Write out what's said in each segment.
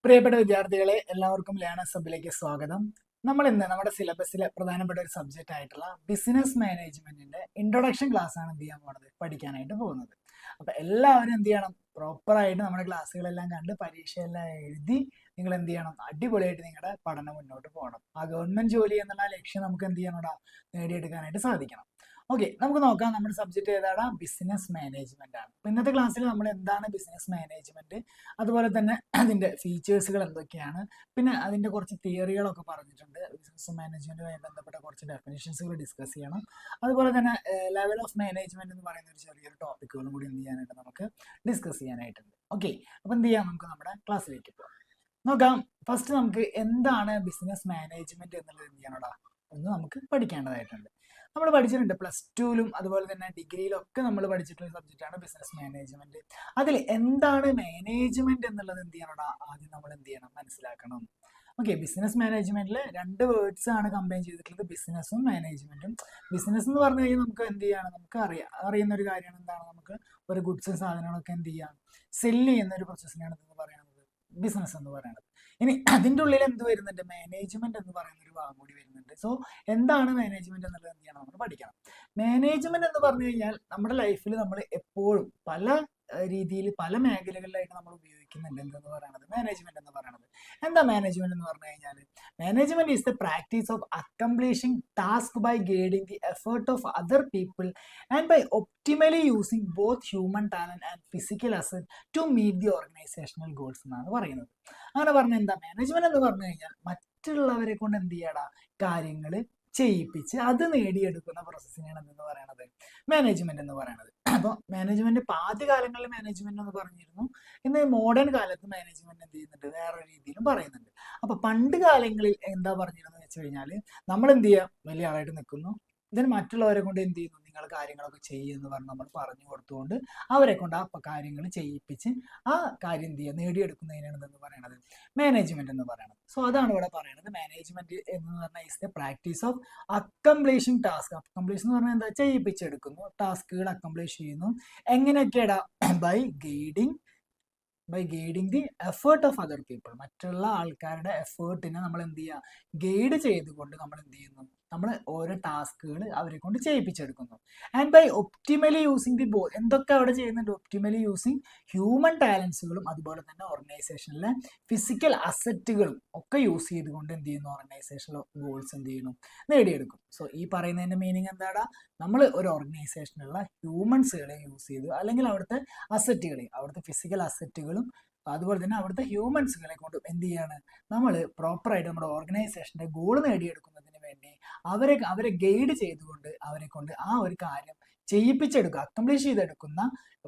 പ്രിയപ്പെട്ട വിദ്യാർത്ഥികളെ, എല്ലാവർക്കും ലേണേഴ്സ് ഹബിലേക്ക് സ്വാഗതം. നമ്മൾ ഇന്ന് നമ്മുടെ സിലബസിലെ പ്രധാനപ്പെട്ട ഒരു സബ്ജക്റ്റ് ആയിട്ടുള്ള ബിസിനസ് മാനേജ്മെന്റിന്റെ ഇൻട്രൊഡക്ഷൻ ക്ലാസ് ആണ് എന്ത് ചെയ്യാൻ പോകുന്നത്, പഠിക്കാനായിട്ട് പോകുന്നത്. അപ്പൊ എല്ലാവരും എന്ത് ചെയ്യണം, പ്രോപ്പറായിട്ട് നമ്മുടെ ക്ലാസ്സുകളെല്ലാം കണ്ട് പരീക്ഷയെല്ലാം എഴുതി നിങ്ങൾ എന്ത് ചെയ്യണം, അടിപൊളിയായിട്ട് നിങ്ങളുടെ പഠനം മുന്നോട്ട് പോകണം. ആ ഗവൺമെന്റ് ജോലി എന്നുള്ള ലക്ഷ്യം നമുക്ക് എന്ത് ചെയ്യണം, നേടിയെടുക്കാനായിട്ട് സാധിക്കണം. ഓക്കെ, നമുക്ക് നോക്കാം. നമ്മുടെ സബ്ജക്ട് ഏതാണ്? ബിസിനസ് മാനേജ്മെന്റ് ആണ്. അപ്പൊ ഇന്നത്തെ ക്ലാസ്സിൽ നമ്മൾ എന്താണ് ബിസിനസ് മാനേജ്മെന്റ്, അതുപോലെ തന്നെ അതിന്റെ ഫീച്ചേഴ്സുകൾ എന്തൊക്കെയാണ്, പിന്നെ അതിന്റെ കുറച്ച് തിയറികളൊക്കെ പറഞ്ഞിട്ടുണ്ട്. ബിസിനസ് മാനേജ്മെന്റുമായി ബന്ധപ്പെട്ട കുറച്ച് ഡെഫിനിഷൻസുകൾ ഡിസ്കസ് ചെയ്യണം. അതുപോലെ തന്നെ ലെവൽ ഓഫ് മാനേജ്മെന്റ് എന്ന് പറയുന്ന ഒരു ചെറിയൊരു ടോപ്പിക്കുകളും കൂടി എന്ത് ചെയ്യാനായിട്ട് നമുക്ക് ഡിസ്കസ് ചെയ്യാനായിട്ടുണ്ട്. ഓക്കെ, അപ്പൊ എന്ത് ചെയ്യാം, നമുക്ക് നമ്മുടെ ക്ലാസ്സിലേക്ക് പോകാം. നോക്കാം. ഫസ്റ്റ് നമുക്ക് എന്താണ് ബിസിനസ് മാനേജ്മെന്റ് എന്നുള്ളത് എന്ത് ചെയ്യാനോടാ എന്ന് നമുക്ക് പഠിക്കേണ്ടതായിട്ടുണ്ട്. നമ്മൾ പഠിച്ചിട്ടുണ്ട് പ്ലസ് ടുവിലും അതുപോലെ തന്നെ ഡിഗ്രിയിലും ഒക്കെ നമ്മൾ പഠിച്ചിട്ടുള്ള സബ്ജക്റ്റാണ് ബിസിനസ് മാനേജ്മെന്റ്. അതിൽ എന്താണ് മാനേജ്മെന്റ് എന്നുള്ളത് എന്ത് ചെയ്യണം, ആദ്യം നമ്മൾ എന്ത് ചെയ്യണം, മനസ്സിലാക്കണം. ഓക്കെ, ബിസിനസ് മാനേജ്മെന്റിൽ രണ്ട് വേർഡ്സ് ആണ് കമ്പൈൻ ചെയ്തിട്ടുള്ളത്, ബിസിനസ്സും മാനേജ്മെന്റും. ബിസിനസ് എന്ന് പറഞ്ഞു കഴിഞ്ഞാൽ നമുക്ക് എന്ത് ചെയ്യണം, നമുക്ക് അറിയുന്ന ഒരു കാര്യമാണ് എന്താണ്, നമുക്ക് ഒരു ഗുഡ്സും സാധനങ്ങളൊക്കെ എന്ത് ചെയ്യാം, സെല്ല് ചെയ്യുന്ന ഒരു പ്രോസസ്സിനാണ് എന്ന് പറയുന്നത് ബിസിനസ് എന്ന് പറയുന്നത്. ഇനി അതിൻ്റെ ഉള്ളിൽ എന്ത് വരുന്നുണ്ട്, മാനേജ്മെന്റ് എന്ന് പറയുന്ന ഒരു ഭാഗം കൂടി വരുന്നുണ്ട്. സോ എന്താണ് മാനേജ്മെന്റ് എന്നുള്ളത് എന്ത് ചെയ്യണം, നമ്മൾ പഠിക്കണം. മാനേജ്മെന്റ് എന്ന് പറഞ്ഞു കഴിഞ്ഞാൽ നമ്മുടെ ലൈഫിൽ നമ്മൾ എപ്പോഴും പല രീതിയിൽ പല മേഖലകളിലായിട്ട് നമ്മൾ ഉപയോഗിക്കുന്നുണ്ട് എന്തെന്ന് പറയുന്നത് മാനേജ്മെന്റ് എന്ന് പറയുന്നത്. എന്താ മാനേജ്മെന്റ് എന്ന് പറഞ്ഞു കഴിഞ്ഞാൽ, management is the practice of accomplishing task by guiding the effort of other people and by optimally using both human talent and physical asset to meet the organisational goals എന്നാണ് പറയുന്നത്. അങ്ങനെ പറഞ്ഞാൽ എന്താ മാനേജ്മെന്റ് എന്ന് പറഞ്ഞു കഴിഞ്ഞാൽ, മറ്റുള്ളവരെ കൊണ്ട് എന്ത് ചെയ്യടാ, കാര്യങ്ങൾ ചെയ്യിപ്പിച്ച് അത് നേടിയെടുക്കുന്ന പ്രോസസ്സിനെയാണ് എന്തെന്ന് പറയുന്നത് മാനേജ്മെന്റ് എന്ന് പറയുന്നത്. അപ്പോൾ മാനേജ്മെന്റ് ഇപ്പൊ ആദ്യ കാലങ്ങളിൽ മാനേജ്മെന്റ് എന്ന് പറഞ്ഞിരുന്നു, ഇന്ന് മോഡേൺ കാലത്ത് മാനേജ്മെന്റ് എന്ത് ചെയ്യുന്നുണ്ട്, വേറൊരു രീതിയിലും പറയുന്നുണ്ട്. അപ്പൊ പണ്ട് കാലങ്ങളിൽ എന്താ പറഞ്ഞിരുന്നത് വെച്ച് കഴിഞ്ഞാൽ, നമ്മൾ എന്ത് ചെയ്യുക, വലിയ ആളായിട്ട് നിൽക്കുന്നു, ഇതിന് മറ്റുള്ളവരെ കൊണ്ട് എന്ത് ചെയ്യുന്നു, നിങ്ങൾ കാര്യങ്ങളൊക്കെ ചെയ്യുമെന്ന് പറഞ്ഞ് നമ്മൾ പറഞ്ഞു കൊടുത്തുകൊണ്ട് അവരെ കൊണ്ട് ആ കാര്യങ്ങൾ ചെയ്യിപ്പിച്ച് ആ കാര്യം എന്ത് ചെയ്യുക, നേടിയെടുക്കുന്നതിനാണ് എന്ന് പറയുന്നത് മാനേജ്മെന്റ് എന്ന് പറയുന്നത്. സോ അതാണ് ഇവിടെ പറയുന്നത്. മാനേജ്മെന്റ് എന്ന് പറഞ്ഞാൽ is the practice of accomplishing task. Accomplish എന്ന് പറഞ്ഞാൽ എന്താ, ചെയ്യിപ്പിച്ചെടുക്കുന്നു, ടാസ്കുകൾ അക്കംപ്ലിഷ് ചെയ്യുന്നു. എങ്ങനെയൊക്കെയാടാ, by guiding the effort of other people. മറ്റുള്ള ആൾക്കാരുടെ എഫേർട്ടിനെ നമ്മൾ എന്ത് ചെയ്യുക, ഗൈഡ് ചെയ്തുകൊണ്ട് നമ്മൾ എന്ത് ചെയ്യുന്നു, നമ്മൾ ഓരോ ടാസ്കുകൾ അവരെ കൊണ്ട് ചെയ്യിപ്പിച്ചെടുക്കുന്നു. And by optimally using the എന്തൊക്കെ അവിടെ ചെയ്യുന്നുണ്ട്, ഒപ്റ്റിമലി യൂസിങ് ഹ്യൂമൻ ടാലൻസുകളും അതുപോലെ തന്നെ ഓർഗനൈസേഷനിലെ ഫിസിക്കൽ അസറ്റുകളും ഒക്കെ യൂസ് ചെയ്തുകൊണ്ട് എന്ത് ചെയ്യുന്നു, ഓർഗനൈസേഷനിലെ ഗോൾസ് എന്ത് ചെയ്യുന്നു, നേടിയെടുക്കും. സോ ഈ പറയുന്നതിന്റെ മീനിങ് എന്താടാ, നമ്മൾ ഒരു ഓർഗനൈസേഷനിലുള്ള ഹ്യൂമൻസുകളെ യൂസ് ചെയ്തു, അല്ലെങ്കിൽ അവിടുത്തെ അസറ്റുകളെ, അവിടുത്തെ ഫിസിക്കൽ അസറ്റുകളും അതുപോലെ തന്നെ അവിടുത്തെ ഹ്യൂമൻസുകളെ കൊണ്ട് എന്ത് ചെയ്യാണ്, നമ്മൾ പ്രോപ്പറായിട്ട് നമ്മുടെ ഓർഗനൈസേഷന്റെ ഗോൾ നേടിയെടുക്കുന്നതിന് വേണ്ടി അവരെ ഗൈഡ് ചെയ്തുകൊണ്ട് അവരെ കൊണ്ട് ആ ഒരു കാര്യം ചെയ്യിപ്പിച്ചെടുക്കുക, അക്കംപ്ലിഷ് ചെയ്തെടുക്കുന്ന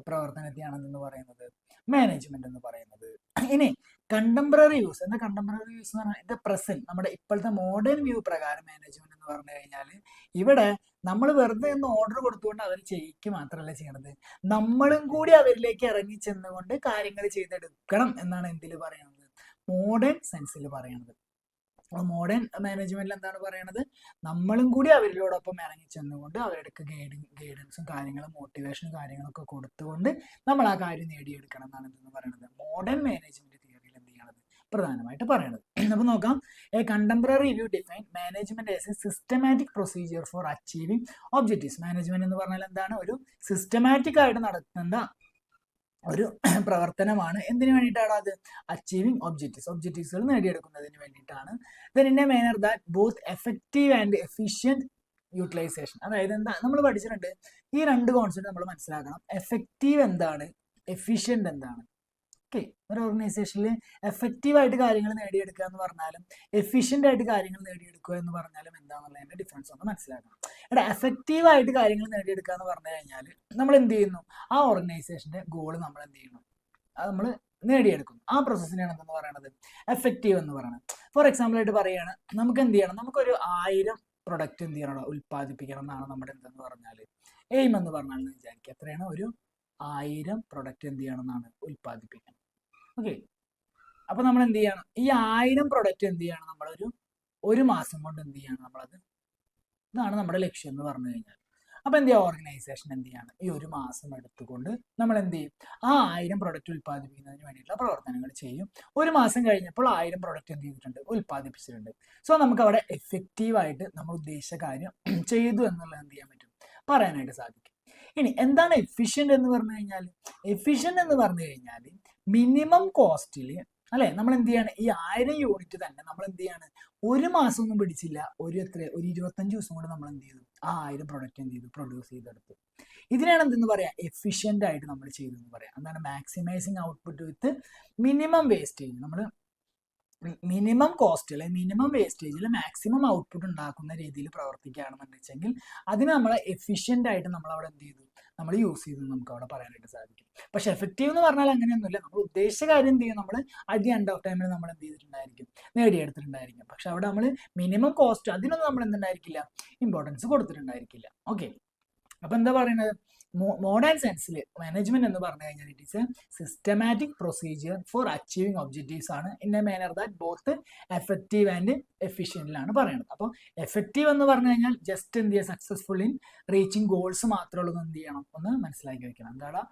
പ്രവർത്തനത്തെയാണ് എന്ന് പറയുന്നത് മാനേജ്മെന്റ് എന്ന് പറയുന്നത്. ഇനി കണ്ടംപററി യൂസ്. എന്താ കണ്ടംപററി യൂസ് എന്ന് പറഞ്ഞാൽ, ഇത് പ്രസന്റ് നമ്മുടെ ഇപ്പോഴത്തെ മോഡേൺ വ്യൂ പ്രകാരം മാനേജ്മെന്റ് എന്ന് പറഞ്ഞു കഴിഞ്ഞാൽ, ഇവിടെ നമ്മൾ വെറുതെ ഒന്ന് ഓർഡർ കൊടുത്തുകൊണ്ട് അവർ ചെയ്യിക്കുക മാത്രമല്ല ചെയ്യണത്, നമ്മളും കൂടി അവരിലേക്ക് ഇറങ്ങി ചെന്നുകൊണ്ട് കാര്യങ്ങൾ ചെയ്തെടുക്കണം എന്നാണ് എന്തിൽ പറയുന്നത്, മോഡേൺ സെൻസിൽ പറയുന്നത്. മോഡേൺ മാനേജ്മെന്റിൽ എന്താണ് പറയണത്, നമ്മളും കൂടി അവരിലോടൊപ്പം ഇറങ്ങി ചെന്നുകൊണ്ട് അവരുടെ ഗൈഡൻസും കാര്യങ്ങളും മോട്ടിവേഷനും കാര്യങ്ങളൊക്കെ കൊടുത്തുകൊണ്ട് നമ്മൾ ആ കാര്യം നേടിയെടുക്കണം എന്നാണ് എന്തെന്ന് പറയുന്നത് മോഡേൺ മാനേജ്മെന്റ് തിയറിയിൽ എന്ത് ചെയ്യണത്, പ്രധാനമായിട്ട് പറയണത്. അപ്പൊ നോക്കാം. A contemporary review define management as A systematic procedure four achieving objectives. Management എന്ന് പറഞ്ഞാൽ എന്താണ്, ഒരു സിസ്റ്റമാറ്റിക് ആയിട്ട് നടത്തുന്ന ഒരു പ്രവർത്തനമാണ്. എന്തിനു വേണ്ടിയിട്ടാണ് അത്, അച്ചീവിങ് ഒബ്ജക്റ്റീവ്സുകൾ നേടിയെടുക്കുന്നതിന് വേണ്ടിയിട്ടാണ്. Then in a manner that both effective and efficient utilisation. അതായത് എന്താ നമ്മൾ പഠിച്ചിട്ടുണ്ട്, ഈ രണ്ട് കോൺസെപ്റ്റ് നമ്മൾ മനസ്സിലാക്കണം. എഫക്റ്റീവ് എന്താണ്, എഫിഷ്യന്റ് എന്താണ്. ഓക്കെ, ഒരു ഓർഗനൈസേഷനിൽ എഫക്റ്റീവായിട്ട് കാര്യങ്ങൾ നേടിയെടുക്കുക എന്ന് പറഞ്ഞാലും എഫിഷ്യന്റ് ആയിട്ട് കാര്യങ്ങൾ നേടിയെടുക്കുക എന്ന് പറഞ്ഞാലും എന്താണെന്നുള്ളതിന്റെ ഡിഫറൻസ് ഒന്ന് മനസ്സിലാക്കണം. ഇവിടെ എഫക്റ്റീവായിട്ട് കാര്യങ്ങൾ നേടിയെടുക്കുക എന്ന് പറഞ്ഞു കഴിഞ്ഞാൽ നമ്മൾ എന്ത് ചെയ്യുന്നു, ആ ഓർഗനൈസേഷന്റെ ഗോൾ നമ്മൾ എന്ത് ചെയ്യുന്നു, അത് നമ്മൾ നേടിയെടുക്കുന്നു. ആ പ്രോസസ്സിനാണ് എന്തെന്ന് പറയുന്നത് എഫക്റ്റീവ് എന്ന് പറയുന്നത്. ഫോർ എക്സാമ്പിൾ ആയിട്ട് പറയുകയാണ്, നമുക്ക് എന്ത് ചെയ്യണം, നമുക്കൊരു 1000 പ്രൊഡക്റ്റ് എന്ത് ചെയ്യണം, ഉൽപ്പാദിപ്പിക്കണം എന്നാണ് നമ്മുടെ എന്തെന്ന് പറഞ്ഞാൽ എയിം എന്ന് പറഞ്ഞാൽ വിചാരിക്കുക. എത്രയാണ്, ഒരു 1000 പ്രൊഡക്റ്റ് എന്ത് ചെയ്യണം എന്നാണ്, ഉൽപ്പാദിപ്പിക്കണം. ഓക്കെ, അപ്പൊ നമ്മൾ എന്ത് ചെയ്യണം, ഈ 1000 പ്രൊഡക്റ്റ് എന്ത് ചെയ്യണം, നമ്മളൊരു മാസം കൊണ്ട് എന്ത് ചെയ്യണം, നമ്മളത്, ഇതാണ് നമ്മുടെ ലക്ഷ്യം എന്ന് പറഞ്ഞു കഴിഞ്ഞാൽ. അപ്പൊ എന്ത് ചെയ്യുക, ഓർഗനൈസേഷൻ എന്ത് ചെയ്യാണ്, ഈ ഒരു മാസം എടുത്തുകൊണ്ട് നമ്മൾ എന്ത് ചെയ്യും, ആ 1000 പ്രൊഡക്റ്റ് ഉൽപ്പാദിപ്പിക്കുന്നതിന് വേണ്ടിയിട്ടുള്ള പ്രവർത്തനങ്ങൾ ചെയ്യും. ഒരു മാസം കഴിഞ്ഞപ്പോൾ 1000 പ്രൊഡക്റ്റ് എന്ത് ചെയ്തിട്ടുണ്ട്, ഉൽപ്പാദിപ്പിച്ചിട്ടുണ്ട്. സോ നമുക്ക് അവിടെ എഫക്റ്റീവായിട്ട് നമ്മൾ ഉദ്ദേശിച്ച കാര്യം ചെയ്തു എന്നുള്ളത് എന്ത് ചെയ്യാൻ പറ്റും, പറയാനായിട്ട് സാധിക്കും. ഇനി എന്താണ് എഫിഷ്യന്റ് എന്ന് പറഞ്ഞു കഴിഞ്ഞാൽ, എഫിഷ്യന്റ് എന്ന് പറഞ്ഞു കഴിഞ്ഞാൽ മിനിമം കോസ്റ്റിൽ അല്ലെ നമ്മൾ എന്ത് ചെയ്യാണ്, ഈ 1000 യൂണിറ്റ് തന്നെ നമ്മൾ എന്ത് ചെയ്യാണ്, ഒരു മാസം ഒന്നും പിടിച്ചില്ല, ഒരു 25 ദിവസം കൊണ്ട് നമ്മൾ എന്ത് ചെയ്തു, ആ 1000 പ്രൊഡക്റ്റ് എന്ത് ചെയ്തു, പ്രൊഡ്യൂസ് ചെയ്തെടുത്തു. ഇതിനാണ് എന്തെന്ന് പറയാ, എഫിഷ്യന്റ് ആയിട്ട് നമ്മൾ ചെയ്തു എന്ന് പറയാം. എന്താണ്, maximising output with minimum wastage. നമ്മൾ മിനിമം കോസ്റ്റ് അല്ലെങ്കിൽ മിനിമം വേസ്റ്റേജിൽ മാക്സിമം ഔട്ട്പുട്ട് ഉണ്ടാക്കുന്ന രീതിയിൽ പ്രവർത്തിക്കുകയാണെന്നുണ്ടെങ്കിൽ അതിന് നമ്മൾ എഫിഷ്യന്റ് ആയിട്ട് നമ്മൾ അവിടെ എന്ത് ചെയ്തു, നമ്മൾ യൂസ് ചെയ്തു നമുക്ക് അവിടെ പറയാനായിട്ട് സാധിക്കും. പക്ഷെ എഫക്റ്റീവ് എന്ന് പറഞ്ഞാൽ അങ്ങനെയൊന്നുമില്ല, നമ്മൾ ഉദ്ദേശിച്ച കാര്യം എന്ത് ചെയ്യും, നമ്മൾ അറ്റ് ദി എൻഡ് ഓഫ് ടൈമിൽ നമ്മൾ എന്ത് ചെയ്തിട്ടുണ്ടായിരിക്കും, നേടിയെടുത്തിട്ടുണ്ടായിരിക്കും. പക്ഷെ അവിടെ നമ്മൾ മിനിമം കോസ്റ്റ് അതിനൊന്നും നമ്മൾ എന്തുണ്ടായിരിക്കില്ല, ഇമ്പോർട്ടൻസ് കൊടുത്തിട്ടുണ്ടായിരിക്കില്ല. ഓക്കെ, അപ്പൊ എന്താ പറയുന്നത്, മോഡേൺ സെൻസിൽ മാനേജ്മെന്റ് എന്ന് പറഞ്ഞു കഴിഞ്ഞാൽ it is a systematic procedure for achieving objectives ആണ് in a manner that both effective and എഫിഷ്യന്റിലാണ് പറയുന്നത്. അപ്പോൾ എഫക്റ്റീവ് എന്ന് പറഞ്ഞു കഴിഞ്ഞാൽ ജസ്റ്റ് എന്ത് ചെയ്യുക, സക്സസ്ഫുൾ ഇൻ റീച്ചിങ് ഗോൾസ് മാത്രമേ ഉള്ളൂ എന്ത് ചെയ്യണം, ഒന്ന് മനസ്സിലാക്കി വെക്കണം. എന്താണ്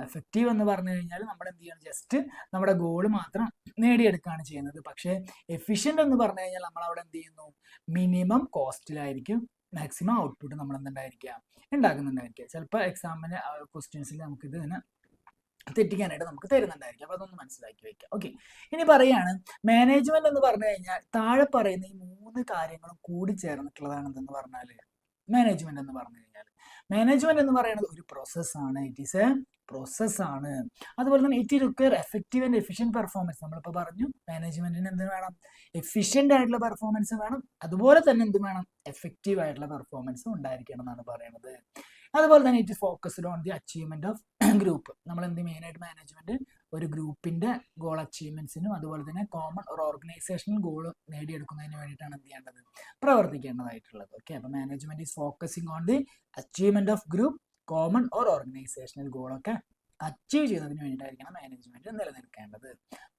എഫക്റ്റീവ് എന്ന് പറഞ്ഞു കഴിഞ്ഞാൽ നമ്മൾ എന്ത് ചെയ്യണം, ജസ്റ്റ് നമ്മുടെ ഗോൾ മാത്രം നേടിയെടുക്കുകയാണ് ചെയ്യുന്നത്. പക്ഷേ എഫിഷ്യന്റ് എന്ന് പറഞ്ഞു കഴിഞ്ഞാൽ നമ്മൾ അവിടെ എന്ത് ചെയ്യുന്നു, മിനിമം കോസ്റ്റിലായിരിക്കും മാക്സിമം ഔട്ട്പുട്ട് നമ്മൾ എന്തുണ്ടായിരിക്കുക, ഉണ്ടാക്കുന്നുണ്ടായിരിക്കുക. ചിലപ്പോൾ എക്സാമിന് ക്വസ്റ്റ്യൻസിൽ നമുക്ക് ഇത് തന്നെ തെറ്റിക്കാനായിട്ട് നമുക്ക് തരുന്നുണ്ടായിരിക്കും. അപ്പൊ അതൊന്ന് മനസ്സിലാക്കി വെക്കാം. ഓക്കെ, ഇനി പറയാണ് മാനേജ്മെന്റ് എന്ന് പറഞ്ഞു കഴിഞ്ഞാൽ താഴെ പറയുന്ന ഈ 3 കാര്യങ്ങളും കൂടി ചേർന്നിട്ടുള്ളതാണ് എന്തെന്ന് പറഞ്ഞാൽ മാനേജ്മെന്റ് എന്ന് പറഞ്ഞു കഴിഞ്ഞാൽ. മാനേജ്മെന്റ് എന്ന് പറയുന്നത് ഒരു പ്രോസസ്സാണ്, ഇറ്റ് ഈസ് എ പ്രോസസ്സാണ്. അതുപോലെ തന്നെ it require effective and efficient performance. നമ്മളിപ്പോൾ പറഞ്ഞു മാനേജ്മെന്റിന് എന്ത് വേണം, എഫിഷ്യന്റ് ആയിട്ടുള്ള പെർഫോമൻസ് വേണം, അതുപോലെ തന്നെ എന്ത് വേണം, എഫക്റ്റീവ് ആയിട്ടുള്ള പെർഫോമൻസ് ഉണ്ടായിരിക്കണം എന്നാണ് പറയുന്നത്. അതുപോലെ തന്നെ it focused on the achievement of group. നമ്മൾ എന്ത് മെയിനായിട്ട് മാനേജ്മെന്റ് ഒരു ഗ്രൂപ്പിന്റെ ഗോൾ അച്ചീവ്മെന്റ്സിനും അതുപോലെ തന്നെ കോമൺ ഒരു ഓർഗനൈസേഷണൽ ഗോൾ നേടിയെടുക്കുന്നതിന് വേണ്ടിയിട്ടാണ് എന്ത് ചെയ്യേണ്ടത്, പ്രവർത്തിക്കേണ്ടതായിട്ടുള്ളത്. ഓക്കെ, അപ്പൊ management is focusing on the achievement of group, common or organizational ഗോളൊക്കെ അച്ചീവ് ചെയ്യുന്നതിന് വേണ്ടിയിട്ടായിരിക്കണം മാനേജ്മെന്റ് നിലനിൽക്കേണ്ടത്.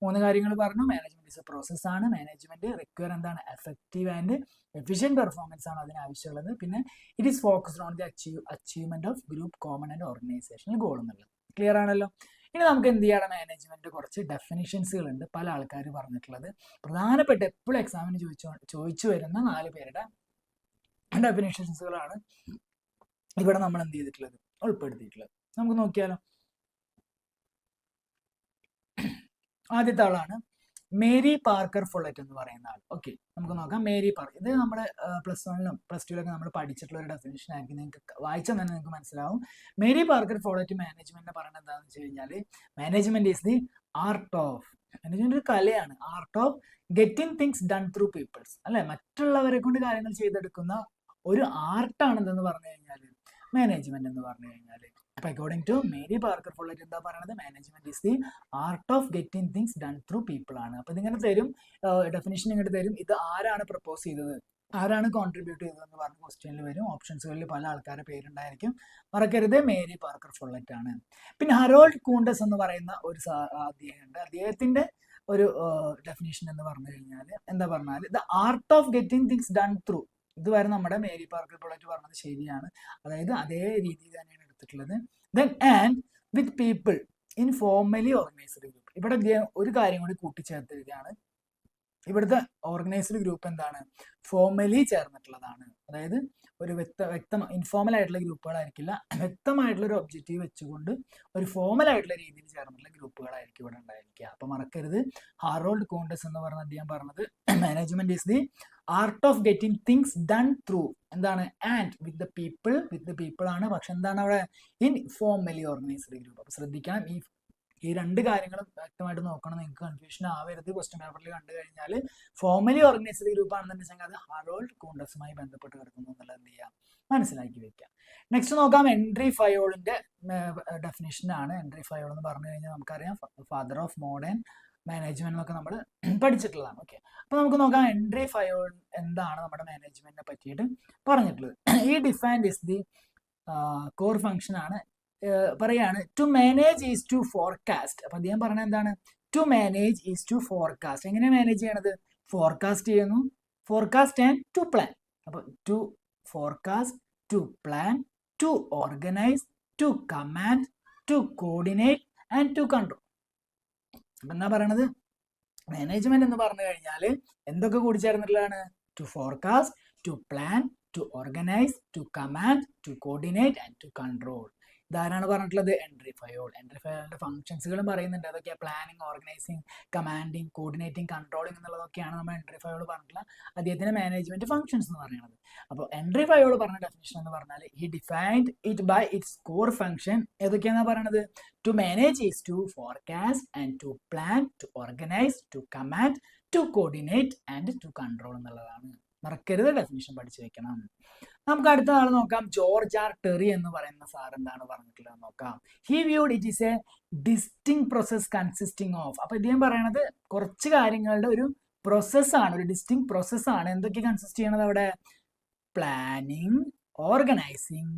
3 കാര്യങ്ങൾ പറഞ്ഞു. മാനേജ്മെന്റ് ഇസ് എ പ്രോസസ് ആണ്. മാനേജ്മെന്റ് റിക്വയർ എന്താണ്, എഫക്റ്റീവ് ആൻഡ് എഫിഷ്യന്റ് പെർഫോമൻസ് ആണ് അതിന് ആവശ്യമുള്ളത്. പിന്നെ it is focused on the achievement of group, common and organizational goal എന്നുള്ളത്. ക്ലിയർ ആണല്ലോ. ഇനി നമുക്ക് എന്ത് ചെയ്യണം, മാനേജ്മെന്റ് കുറച്ച് ഡെഫിനിഷൻസുകൾ ഉണ്ട് പല ആൾക്കാർ പറഞ്ഞിട്ടുള്ളത്. പ്രധാനപ്പെട്ട എപ്പോഴും എക്സാമിന് ചോദിച്ചു വരുന്ന 4 പേരുടെ ഡെഫിനിഷൻസുകളാണ് ഇവിടെ നമ്മൾ എന്ത് ചെയ്തിട്ടുള്ളത്, ഉൾപ്പെടുത്തിയിട്ടുള്ളത്. നമുക്ക് നോക്കിയാലോ. ആദ്യത്തെ ആളാണ് മേരി പാർക്കർ ഫുള്ളറ്റ് എന്ന് പറയുന്ന ആൾ. ഓക്കെ, നമുക്ക് നോക്കാം. മേരി പാർക്കർ, ഇത് നമ്മുടെ +1ലും +2ലൊക്കെ നമ്മൾ പഠിച്ചിട്ടുള്ള ഒരു ഡെഫിനിഷൻ ആയിരിക്കും. നിങ്ങൾക്ക് വായിച്ചാൽ തന്നെ നിങ്ങൾക്ക് മനസ്സിലാവും. മേരി പാർക്കർ ഫുള്ളറ്റ് മാനേജ്മെന്റിനെ പറയുന്നത് എന്താണെന്ന് വെച്ച് കഴിഞ്ഞാൽ, management is the art of, management ഒരു കലയാണ്, art of getting things done through peoples, അല്ലെ, മറ്റുള്ളവരെ കൊണ്ട് കാര്യങ്ങൾ ചെയ്തെടുക്കുന്ന ഒരു ആർട്ടാണ് എന്തെന്ന് പറഞ്ഞു കഴിഞ്ഞാൽ മാനേജ്മെന്റ് എന്ന് പറഞ്ഞു കഴിഞ്ഞാൽ. അപ്പൊ അക്കോർഡിംഗ് ടു മേരി പാർക്കർ ഫുള്ളറ്റ് എന്താ പറയുന്നത്, management is the art of getting things done through people ആണ്. അപ്പൊ ഇതിങ്ങനെ തരും, ഡെഫിനിഷൻ ഇങ്ങോട്ട് തരും. ഇത് ആരാണ് പ്രപ്പോസ് ചെയ്തത്, ആരാണ് കോൺട്രിബ്യൂട്ട് ചെയ്തതെന്ന് പറഞ്ഞ ക്വസ്റ്റ്യനിൽ വരും. ഓപ്ഷൻസുകളിൽ പല ആൾക്കാരുടെ പേരുണ്ടായിരിക്കും, മറക്കരുത്, മേരി പാർക്കർ ഫുള്ളറ്റ് ആണ്. പിന്നെ ഹറോൾഡ് കൂണ്ടസ് എന്ന് പറയുന്ന ഒരു അദ്ദേഹമുണ്ട്. അദ്ദേഹത്തിന്റെ ഒരു ഡെഫിനിഷൻ എന്ന് പറഞ്ഞു കഴിഞ്ഞാൽ എന്താ പറഞ്ഞാൽ, the art of getting things done through. ഇതുവരെ നമ്മുടെ മേരി പാർക്കർ ഫുള്ളറ്റ് പറഞ്ഞത് ശരിയാണ്, അതായത് അതേ രീതിയിൽ തന്നെയാണ് എടുത്തിട്ടുള്ളത്. Then and with people in formally organised group. ഇവിടെ ഒരു കാര്യം കൂടി കൂട്ടിച്ചേർത്തിരിക്കുകയാണ്, ഇവിടുത്തെ ഓർഗനൈസ്ഡ് ഗ്രൂപ്പ് എന്താണ്, ഫോർമലി ചേർന്നിട്ടുള്ളതാണ്. അതായത് ഒരു ഇൻഫോർമൽ ആയിട്ടുള്ള ഗ്രൂപ്പുകളായിരിക്കില്ല, വ്യക്തമായിട്ടുള്ള ഒരു ഒബ്ജക്റ്റീവ് വെച്ചുകൊണ്ട് ഒരു ഫോർമൽ ആയിട്ടുള്ള രീതിയിൽ ചേർന്നിട്ടുള്ള ഗ്രൂപ്പുകളായിരിക്കും ഇവിടെ ഉണ്ടായിരിക്കുക. അപ്പൊ മറക്കരുത്, ഹാറോൾഡ് കൂണ്ടസ് എന്ന് പറഞ്ഞ അദ്ദേഹം പറഞ്ഞത് management is the art of getting things done through എന്താണ്, ആൻഡ് വിത്ത് ദ പീപ്പിൾ ആണ്. പക്ഷെ എന്താണ് അവിടെ, ഇൻ ഫോർമലി ഓർഗനൈസ്ഡ് ഗ്രൂപ്പ്. അപ്പൊ ശ്രദ്ധിക്കണം, ഈ 2 കാര്യങ്ങളും വ്യക്തമായിട്ട് നോക്കണം, നിങ്ങൾക്ക് കൺഫ്യൂഷൻ ആവരുത്. ക്വസ്റ്റ്യൻ പേപ്പറിൽ കണ്ടു കഴിഞ്ഞാൽ ഫോർമലി ഓർഗനൈസ്ഡ് ഗ്രൂപ്പ് ആണെന്നുണ്ടെങ്കിൽ അത് ഹാറോൾഡ് കൂണ്ടസുമായി ബന്ധപ്പെട്ട് കിടക്കുന്നു എന്നുള്ളത് എന്ത് ചെയ്യാം, മനസ്സിലാക്കി വെക്കാം. നെക്സ്റ്റ് നോക്കാം, ഹെൻറി ഫയോളിന്റെ ഡെഫിനിഷൻ ആണ്. ഹെൻറി ഫയോൾ എന്ന് പറഞ്ഞു കഴിഞ്ഞാൽ നമുക്കറിയാം, ഫാദർ ഓഫ് മോഡേൺ മാനേജ്മെന്റ് എന്നൊക്കെ നമ്മൾ പഠിച്ചിട്ടുള്ളതാണ്. ഓക്കെ, അപ്പൊ നമുക്ക് നോക്കാം ഹെൻറി ഫയോൾ എന്താണ് നമ്മുടെ മാനേജ്മെന്റിനെ പറ്റിയിട്ട് പറഞ്ഞിട്ടുള്ളത്. ഈ defined is the core function ആണ്. പറയാണ് to manage is to forecast. അപ്പൊ അദ്ദേഹം പറഞ്ഞത് എന്താണ്, to manage is to forecast. എങ്ങനെ മാനേജ് ചെയ്യണത്, ഫോർകാസ്റ്റ് ചെയ്യുന്നു, ഫോർകാസ്റ്റ് ആൻഡ് ടു പ്ലാൻ. അപ്പൊ to forecast, to plan, to organise, to command, to coordinate and to control. അപ്പൊ എന്താ പറയണത്? മാനേജ്മെന്റ് എന്ന് പറഞ്ഞു കഴിഞ്ഞാൽ എന്തൊക്കെ കൂടി ചേർന്നിട്ടുള്ളതാണ്? To forecast, to plan, to organise, to command, to coordinate and to control. ഇതാരാണ് പറഞ്ഞിട്ടുള്ളത്? Henri Fayol. എൻട്രി ഫയോളിന്റെ ഫംഗ്ഷൻസുകളും പറയുന്നുണ്ട്. അതൊക്കെ planning, organizing, commanding, coordinating, controlling എന്നുള്ളതൊക്കെയാണ് നമ്മൾ എൻട്രി ഫയോൾ പറഞ്ഞിട്ടുള്ള അദ്ദേഹത്തിന്റെ മാനേജ്മെന്റ് ഫംഗ്ഷൻസ് എന്ന് പറയുന്നത്. അപ്പോൾ എൻട്രി ഫയോൾ പറഞ്ഞ ഡെഫിനിഷൻ എന്ന് പറഞ്ഞാൽ he defined it by its core function. ഏതൊക്കെയാണെന്ന് പറയണത്? To manage is to forecast and to plan, to organise, to command, to coordinate and to control എന്നുള്ളതാണ്. മറക്കരുത്, ഡെഫിനിഷൻ പഠിച്ചു വെക്കണം. നമുക്ക് അടുത്ത ആൾ നോക്കാം. ജോർജ് ആർ ടെറി എന്ന് പറയുന്ന സാർ എന്താണ് പറഞ്ഞിട്ടുള്ളത് നോക്കാം. He viewed it is a distinct process consisting of. അപ്പൊ ഇദ്ദേഹം പറയണത് കുറച്ച് കാര്യങ്ങളുടെ ഒരു പ്രോസസ്സാണ്, ഒരു ഡിസ്റ്റിങ് പ്രോസസ്സാണ്. എന്തൊക്കെ കൺസിസ്റ്റ് ചെയ്യണത് അവിടെ? Planning, organizing,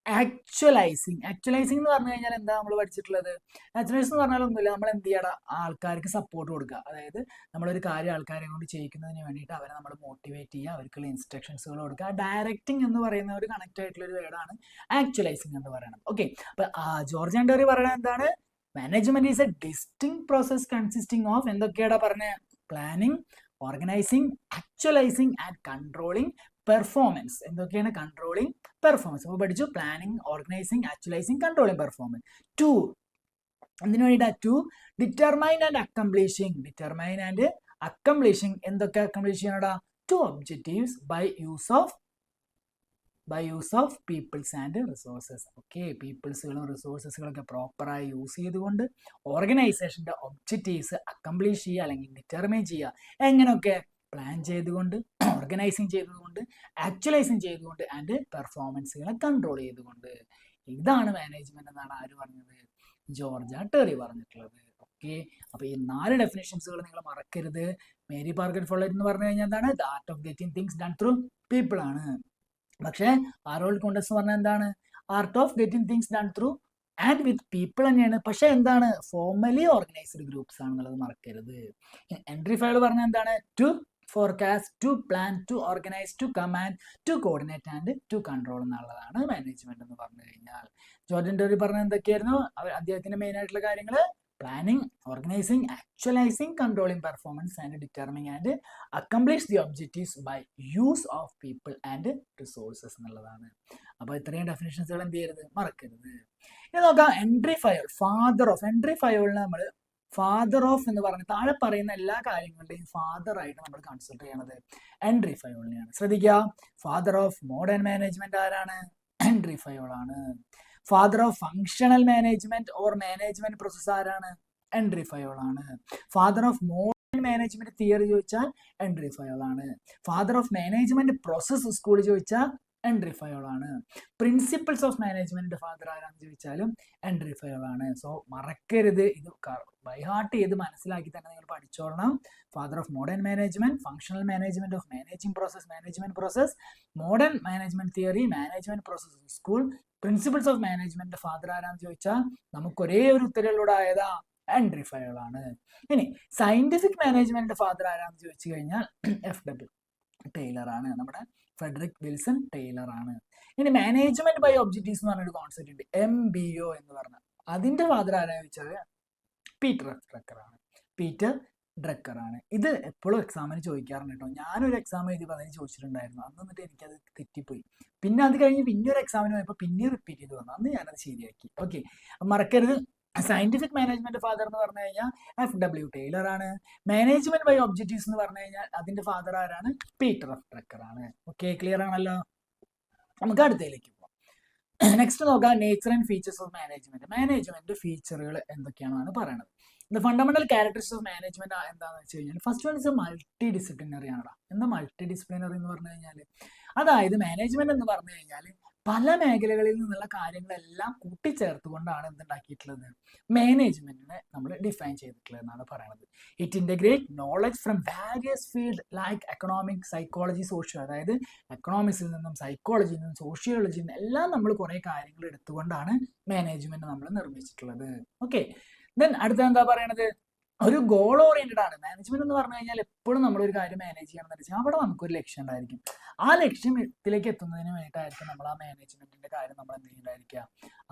ആക്ച്വലൈസിങ്. ആക്ച്വലൈസിങ് എന്ന് പറഞ്ഞു കഴിഞ്ഞാൽ എന്താ നമ്മൾ പഠിച്ചിട്ടുള്ളത്? ആക്ച്വലൈസിങ് എന്ന് പറഞ്ഞാൽ ഒന്നുമില്ല, നമ്മൾ എന്ത് ചെയ്യണം? ആൾക്കാർക്ക് സപ്പോർട്ട് കൊടുക്കുക. അതായത് നമ്മളൊരു കാര്യം ആൾക്കാരെ കൊണ്ട് ചെയ്യിക്കുന്നതിന് വേണ്ടിയിട്ട് അവരെ നമ്മൾ മോട്ടിവേറ്റ് ചെയ്യുക, അവർക്കുള്ള ഇൻസ്ട്രക്ഷൻസുകൾ കൊടുക്കുക. ഡയറക്റ്റിംഗ് എന്ന് പറയുന്ന ഒരു കണക്ട് ആയിട്ടുള്ള ഒരു വേർഡാണ് ആക്ച്വലൈസിങ് എന്ന് പറയുന്നത്. ഓക്കെ, അപ്പൊ ജോർജ് ആൻഡ് ടെറി പറയുന്നത് എന്താണ്? Management is a distinct process consisting of എന്തൊക്കെയാണ് പറഞ്ഞത്? Planning, organizing, actualizing and controlling performance. എന്തൊക്കെയാണ്? Controlling performance. അപ്പോൾ പഠിച്ചു planning, organizing, actualizing, controlling performance. To എന്തിനു വേണ്ടിയിട്ടാ? To determine and accomplishing. Determine and accomplishing. എന്തൊക്കെ അക്കംപ്ലിഷ് ചെയ്യണടാ? To objectives by use of peoples and resources. Okay, പീപ്പിൾസുകളും റിസോഴ്സസുകളൊക്കെ പ്രോപ്പറായി യൂസ് ചെയ്തുകൊണ്ട് ഓർഗനൈസേഷന്റെ ഒബ്ജക്റ്റീവ്സ് അക്കംപ്ലിഷ് ചെയ്യുക അല്ലെങ്കിൽ ഡിറ്റർമൈൻ ചെയ്യുക. എങ്ങനെയൊക്കെ? പ്ലാൻ ചെയ്തുകൊണ്ട്, ഓർഗനൈസിങ് ചെയ്തുകൊണ്ട്, ആക്ച്വലൈസിങ് ചെയ്തുകൊണ്ട് ആൻഡ് പെർഫോമൻസുകളെ കൺട്രോൾ ചെയ്തുകൊണ്ട്. ഇതാണ് മാനേജ്മെന്റ് എന്നാണ് ആര് പറഞ്ഞത്? ജോർജ് ആർ ടെറി പറഞ്ഞിട്ടുള്ളത്. ഓക്കെ, അപ്പൊ ഈ 4 ഡെഫിനേഷൻസുകൾ നിങ്ങൾ മറക്കരുത്. മേരി പാർക്കർ ഫോളർ എന്ന് പറഞ്ഞു കഴിഞ്ഞാൽ എന്താണ്? The art of getting things done through people ആണ്. പക്ഷേ ഹാരോൾഡ് കോണ്ടസ് പറഞ്ഞാൽ എന്താണ്? Art of getting things done through and with people തന്നെയാണ്. പക്ഷെ എന്താണ്? ഫോർമലി ഓർഗനൈസ്ഡ് ഗ്രൂപ്പ്സ് ആണെന്നുള്ളത് മറക്കരുത്. എൻട്രി ഫയൽ പറഞ്ഞാൽ എന്താണ്? To forecast, to plan, to organise, to command, to coordinate and to control എന്നുള്ളതാണ് മാനേജ്മെന്റ് എന്ന് പറഞ്ഞു കഴിഞ്ഞാൽ. ജോർജ് ആൻഡ് ടെറി പറഞ്ഞ എന്തൊക്കെയായിരുന്നു അദ്ദേഹത്തിന്റെ മെയിൻ ആയിട്ടുള്ള കാര്യങ്ങൾ? Planning, organizing, actualizing, controlling performance and determine and accomplish the objectives by use of people and resources എന്നുള്ളതാണ്. അപ്പൊ ഇത്രയും ഡെഫിനേഷൻസുകൾ എന്ത് ചെയ്യരുത്? മറക്കരുത്. ഇനി നോക്കാം Henri Fayol, father of. Henri ഫയലിനെ നമ്മൾ ഫാദർ ഓഫ് എന്ന് പറഞ്ഞ് താഴെ പറയുന്ന എല്ലാ കാര്യങ്ങളുടെയും ഫാദർ ആയിട്ട് നമ്മൾ കൺസിഡർ ചെയ്യണത് എൻട്രി ഫയോളിനെയാണ്. ശ്രദ്ധിക്കുക, ഫാദർ ഓഫ് മോഡേൺ മാനേജ്മെന്റ് ആരാണ്? എൻട്രി ഫയോൾ ആണ്. Father of functional management or management process ആരാണ്? എൻട്രി ഫയോൾ ആണ്. Father of modern management theory ചോദിച്ചാൽ എൻട്രി ഫയോൾ ആണ്. Father of management process school ചോദിച്ചാൽ എൻട്രി ഫയോൾ ആണ്. പ്രിൻസിപ്പിൾസ് ഓഫ് മാനേജ്മെന്റ് ഫാദർ ആരാന്ന് ചോദിച്ചാലും എൻട്രി ഫയോൾ ആണ്. സോ മറക്കരുത്, ഇത് ബൈ ഹാർട്ട് ചെയ്ത് മനസ്സിലാക്കി തന്നെ നിങ്ങൾ പഠിച്ചോളണം. Father of modern management, functional management of management process, modern management theory, management process school, principles of management father ആരാന്ന് ചോദിച്ചാൽ നമുക്ക് ഒരേ ഒരു ഉത്തരവിലൂടെ ആയതാ എൻട്രി ഫയോൾ ആണ്. ഇനി സയന്റിഫിക് മാനേജ്മെന്റ് ഫാദർ ആരാന്ന് ചോദിച്ചു കഴിഞ്ഞാൽ FW ടൈലർ ആണ്. നമ്മുടെ ഫ്രെഡറിക് വിൽസൺ ടൈലർ ആണ്. ഇനി മാനേജ്മെന്റ് ബൈ ഒബ്ജക്റ്റീവ്സ് എന്ന് പറഞ്ഞൊരു കോൺസെപ്റ്റ് ഉണ്ട്, MBO എന്ന് പറഞ്ഞ. അതിന്റെ ഫാദർ ആരാന്ന് വെച്ചാൽ പീറ്റർ ഡ്രക്കർ ആണ്. ഇത് എപ്പോഴും എക്സാമിന് ചോദിക്കാറുണ്ട് കേട്ടോ. ഞാനൊരു എക്സാം എഴുതി അതിന് ചോദിച്ചിട്ടുണ്ടായിരുന്നു. അന്ന് എന്നിട്ട് എനിക്കത് തെറ്റിപ്പോയി. പിന്നെ അത് കഴിഞ്ഞ് പിന്നെ ഒരു എക്സാമിന് പോയപ്പോൾ പിന്നെ റിപ്പീറ്റ് ചെയ്ത് വന്നു. അന്ന് ഞാനത് ശരിയാക്കി. ഓക്കെ, മറക്കരുത്. സയന്റിഫിക് മാനേജ്മെന്റ് ഫാദർ എന്ന് പറഞ്ഞു കഴിഞ്ഞാൽ FW ടൈലർ ആണ്. മാനേജ്മെന്റ് ബൈ ഒബ്ജക്റ്റീവ്സ് എന്ന് പറഞ്ഞു കഴിഞ്ഞാൽ അതിന്റെ ഫാദർ ആരാണ്? പീറ്റർ ഡ്രക്കർ ആണ്. ഓക്കെ, ക്ലിയർ ആണല്ലോ. നമുക്ക് അടുത്തതിലേക്ക് പോകാം. നെക്സ്റ്റ് നോക്കാം, nature and features of management. Management ഫീച്ചറുകൾ എന്തൊക്കെയാണെന്നാണ് പറയുന്നത്. The fundamental characteristics of management എന്താണെന്ന് വെച്ച് കഴിഞ്ഞാൽ first one is multi disciplinary ആണല്ലോ. എന്താ മൾട്ടി ഡിസിപ്ലിനറി എന്ന് പറഞ്ഞു കഴിഞ്ഞാൽ? അതായത് മാനേജ്മെന്റ് എന്ന് പറഞ്ഞു കഴിഞ്ഞാൽ പല മേഖലകളിൽ നിന്നുള്ള കാര്യങ്ങളെല്ലാം കൂട്ടിച്ചേർത്തുകൊണ്ടാണ് എന്തുണ്ടാക്കിയിട്ടുള്ളത്? മാനേജ്മെന്റിനെ നമ്മൾ ഡിഫൈൻ ചെയ്തിട്ടുള്ളത് എന്നാണ് പറയുന്നത്. It integrate knowledge from various field like economic, psychology, social. അതായത് എക്കണോമിക്സിൽ നിന്നും സൈക്കോളജിയിൽ നിന്നും സോഷ്യോളജിയിൽ നിന്നും എല്ലാം നമ്മൾ കുറെ കാര്യങ്ങൾ എടുത്തുകൊണ്ടാണ് മാനേജ്മെന്റ് നമ്മൾ നിർമ്മിച്ചിട്ടുള്ളത്. ഓക്കെ, ദെൻ അടുത്ത എന്താ പറയണത്? ഒരു ഗോൾ ഓറിയന്റഡ് ആണ്. മാനേജ്മെന്റ് എന്ന് പറഞ്ഞു കഴിഞ്ഞാൽ എപ്പോഴും നമ്മളൊരു കാര്യം മാനേജ് ചെയ്യണമെന്ന് വെച്ചാൽ അവിടെ നമുക്കൊരു ലക്ഷ്യം ഉണ്ടായിരിക്കും. ആ ലക്ഷ്യത്തിലേക്ക് എത്തുന്നതിന് വേണ്ടിയിട്ടായിരിക്കും നമ്മൾ ആ മാനേജ്മെന്റിന്റെ കാര്യം നമ്മൾ എന്ത് ചെയ്യുന്നുണ്ടായിരിക്കുക,